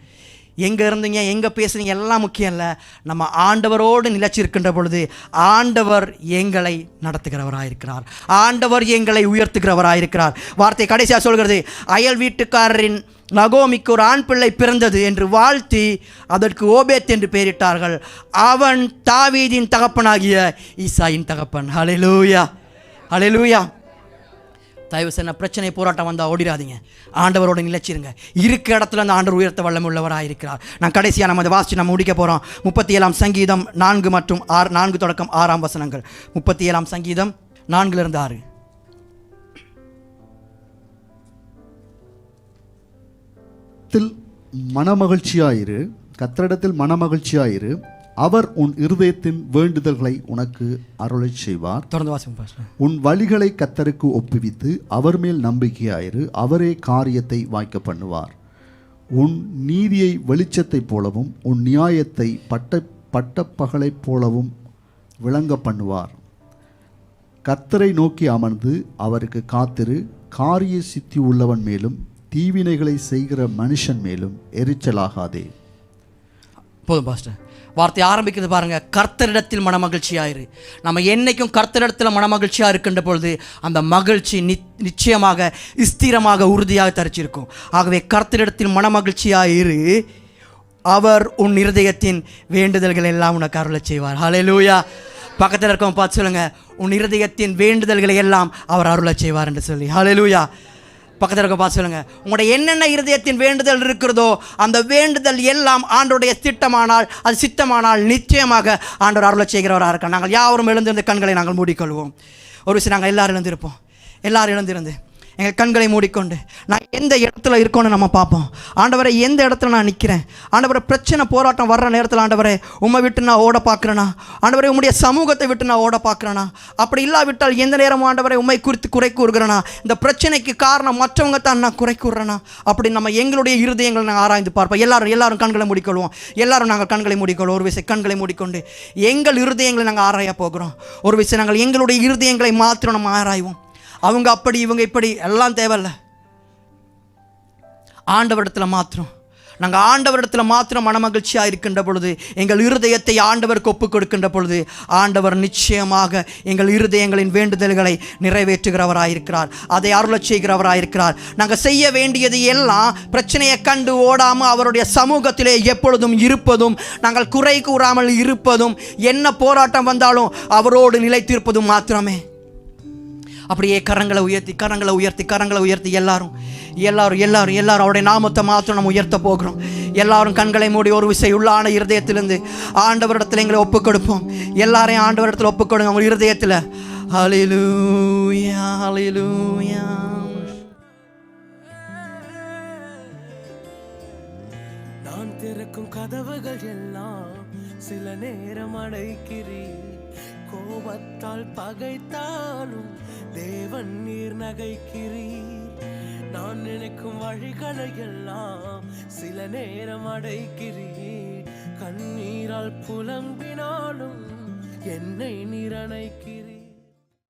எங்கே இருந்தீங்க, எங்கே பேசுறீங்க எல்லாம் முக்கியம் இல்லை. நம்ம ஆண்டவரோடு நிலைச்சிருக்கின்ற பொழுது ஆண்டவர் எங்களை நடத்துகிறவராயிருக்கிறார், ஆண்டவர் எங்களை உயர்த்துகிறவராயிருக்கிறார். வார்த்தை கடைசியாக சொல்கிறது, அயல் வீட்டுக்காரரின் நகோமிக்கு ஒரு ஆண் பிள்ளை பிறந்தது என்று வாழ்த்தி அதற்கு ஓபேத் என்று பெயரிட்டார்கள். அவன் தாவீதின் தகப்பனாகிய ஈசாயின் தகப்பன். ஹல்லேலூயா. ஹல்லேலூயா. தயவு செய்ய பிரச்சனை போராட்டம் வந்தால் ஓடிடாதீங்க, ஆண்டவரோட நிலைச்சிருங்க. இருக்க இடத்துல அந்த ஆண்டவர் உயர்த்த வல்லமை உள்ளவராக இருக்கிறார். நான் கடைசியாக நம்ம அதை வாசித்து நம்ம முடிக்க போகிறோம். 37ஆம் சங்கீதம் 4 மற்றும் 4 தொடக்கம் 6ஆம் வசனங்கள். 37ஆம் சங்கீதம் 4 6. மனமகிழ்ச்சியாயிரு, கர்த்தரிடத்தில் மனமகிழ்ச்சியாயிரு, அவர் உன் இருதயத்தின் வேண்டுதல்களை உனக்கு அருளச் செய்வார். தொடர்ந்து வாசிப்போம். உன் வழிகளை கர்த்தருக்கு ஒப்புவித்து அவர் மேல் நம்பிக்கையாயிரு, அவரே காரியத்தை வாய்க்க பண்ணுவார். உன் நீதியை வெளிச்சத்தைப் போலவும் உன் நியாயத்தை பட்டப்பகலைப் போலவும் விளங்க பண்ணுவார். கர்த்தரை நோக்கி அமர்ந்து அவருக்கு காத்திரு, காரிய சித்தி உள்ளவன் மேலும் தீவினைகளை செய்கிற மனுஷன் மேலும் எரிச்சலாகாதே. போதும் பாஸ்டர். வார்த்தை ஆரம்பிக்கிறது பாருங்க, கர்த்தரிடத்தில் மனமகிழ்ச்சியாயிரு. நம்ம என்னைக்கும் கர்த்தரிடத்தில் மனமகிழ்ச்சியாக இருக்கின்ற பொழுது அந்த மகிழ்ச்சி நிச்சயமாக ஸ்திரமாக உறுதியாக தரிச்சிருக்கும். ஆகவே கர்த்தரிடத்தில் மனமகிழ்ச்சியாயிரு, அவர் உன் இருதயத்தின் வேண்டுதல்கள் எல்லாம் உனக்கு அருளச் செய்வார். ஹல்லேலூயா. பக்கத்தில் இருக்கவங்க பார்த்து சொல்லுங்க, உன் இருதயத்தின் வேண்டுதல்களை எல்லாம் அவர் அருளச் செய்வார் என்று சொல்லி. ஹல்லேலூயா. பக்கத்தில் இருக்க பார்த்து சொல்லுங்க, உங்களுடைய என்னென்ன இருதயத்தின் வேண்டுதல் இருக்கிறதோ அந்த வேண்டுதல் எல்லாம் ஆண்டோடைய திட்டமானால், அது சித்தமானால் நிச்சயமாக ஆண்டவர் அருளச் செய்கிறவராக இருக்கார். நாங்கள் யாவரும் எழுந்திருந்த கண்களை நாங்கள் மூடிக்கொள்வோம். ஒரு விஷயம், நாங்கள் எல்லாரும் எழுந்திருப்போம். எல்லாரும் எழுந்திருந்து எங்கள் கண்களை மூடிக்கொண்டு நான் எந்த இடத்துல இருக்கோன்னு நம்ம பார்ப்போம். ஆண்டவரை, எந்த இடத்துல நான் நிற்கிறேன்? ஆண்டவரை, பிரச்சனை போராட்டம் வர்ற நேரத்தில் ஆண்டவரை உம்மை விட்டு நான் ஓட பார்க்குறேனா? ஆண்டவரை, உம்முடைய சமூகத்தை விட்டு நான் ஓட பார்க்குறேனா? அப்படி இல்லாவிட்டால் எந்த நேரமும் ஆண்டவரை உம்மை குறித்து குறை கூறுகிறேனா? இந்த பிரச்சனைக்கு காரணம் மற்றவங்க தான் நான் குறை கூறுறேனா? அப்படி நம்ம எங்களுடைய இருதயங்களை நாங்கள் ஆராய்ந்து பார்ப்போம். எல்லாரும் கண்களை மூடிக்கொள்வோம். எல்லாரும் நாங்கள் கண்களை மூடிக்கொள்வோம். ஒரு விஷயம், கண்களை மூடிக்கொண்டு எங்கள் இருதயங்களை நாங்கள் ஆராய போகிறோம். ஒரு விஷயம், நாங்கள் எங்களுடைய இருதயங்களை மாத்திரம் நம்ம ஆராய்வோம். அவங்க அப்படி இவங்க இப்படி எல்லாம் தேவையில்ல. ஆண்டவரிடத்தில் மாத்திரம் நாங்கள் ஆண்டவரிடத்தில் மாத்திரம் மனமகிழ்ச்சியாக இருக்கின்ற பொழுது, எங்கள் இருதயத்தை ஆண்டவருக்கு ஒப்புக் கொடுக்கின்ற பொழுது ஆண்டவர் நிச்சயமாக எங்கள் இருதயங்களின் வேண்டுதல்களை நிறைவேற்றுகிறவராயிருக்கிறார், அதை அருளச் செய்கிறவராயிருக்கிறார். நாங்கள் செய்ய வேண்டியது எல்லாம் பிரச்சனையை கண்டு ஓடாமல் அவருடைய சமூகத்திலே எப்பொழுதும் இருப்பதும், நாங்கள் குறை கூறாமல் இருப்பதும், என்ன போராட்டம் வந்தாலும் அவரோடு நிலைத்திருப்பதும் மாத்திரமே. அப்படியே கரங்களை உயர்த்தி எல்லாரும் அவருடைய நாமத்தை மாத்திரம் நம்ம உயர்த்த போகிறோம். எல்லாரும் கண்களை மூடி ஒரு விசை உள்ளான இருதயத்திலிருந்து ஆண்டவரிடத்தில் எங்களை ஒப்புக் கொடுப்போம். எல்லாரையும் ஆண்டவரிடத்தில் ஒப்புக் கொடுங்க உங்கள் இருதயத்தில். ஹல்லேலூயா, ஹல்லேலூயா. நான் திறக்கும் கதவுகள் எல்லாம் சில நேரம் அடைக்கிறீர், கோபத்தால் பகைத்தாலும் தேவன் நீர் நகைக்கிறீர். நான் நினைக்கும் வழிகளை எல்லாம் சில நேரம் அடைக்கிறீர், கண்ணீரால் புலம்பினாலும் என்னை நீர் அணைக்கிறீர்.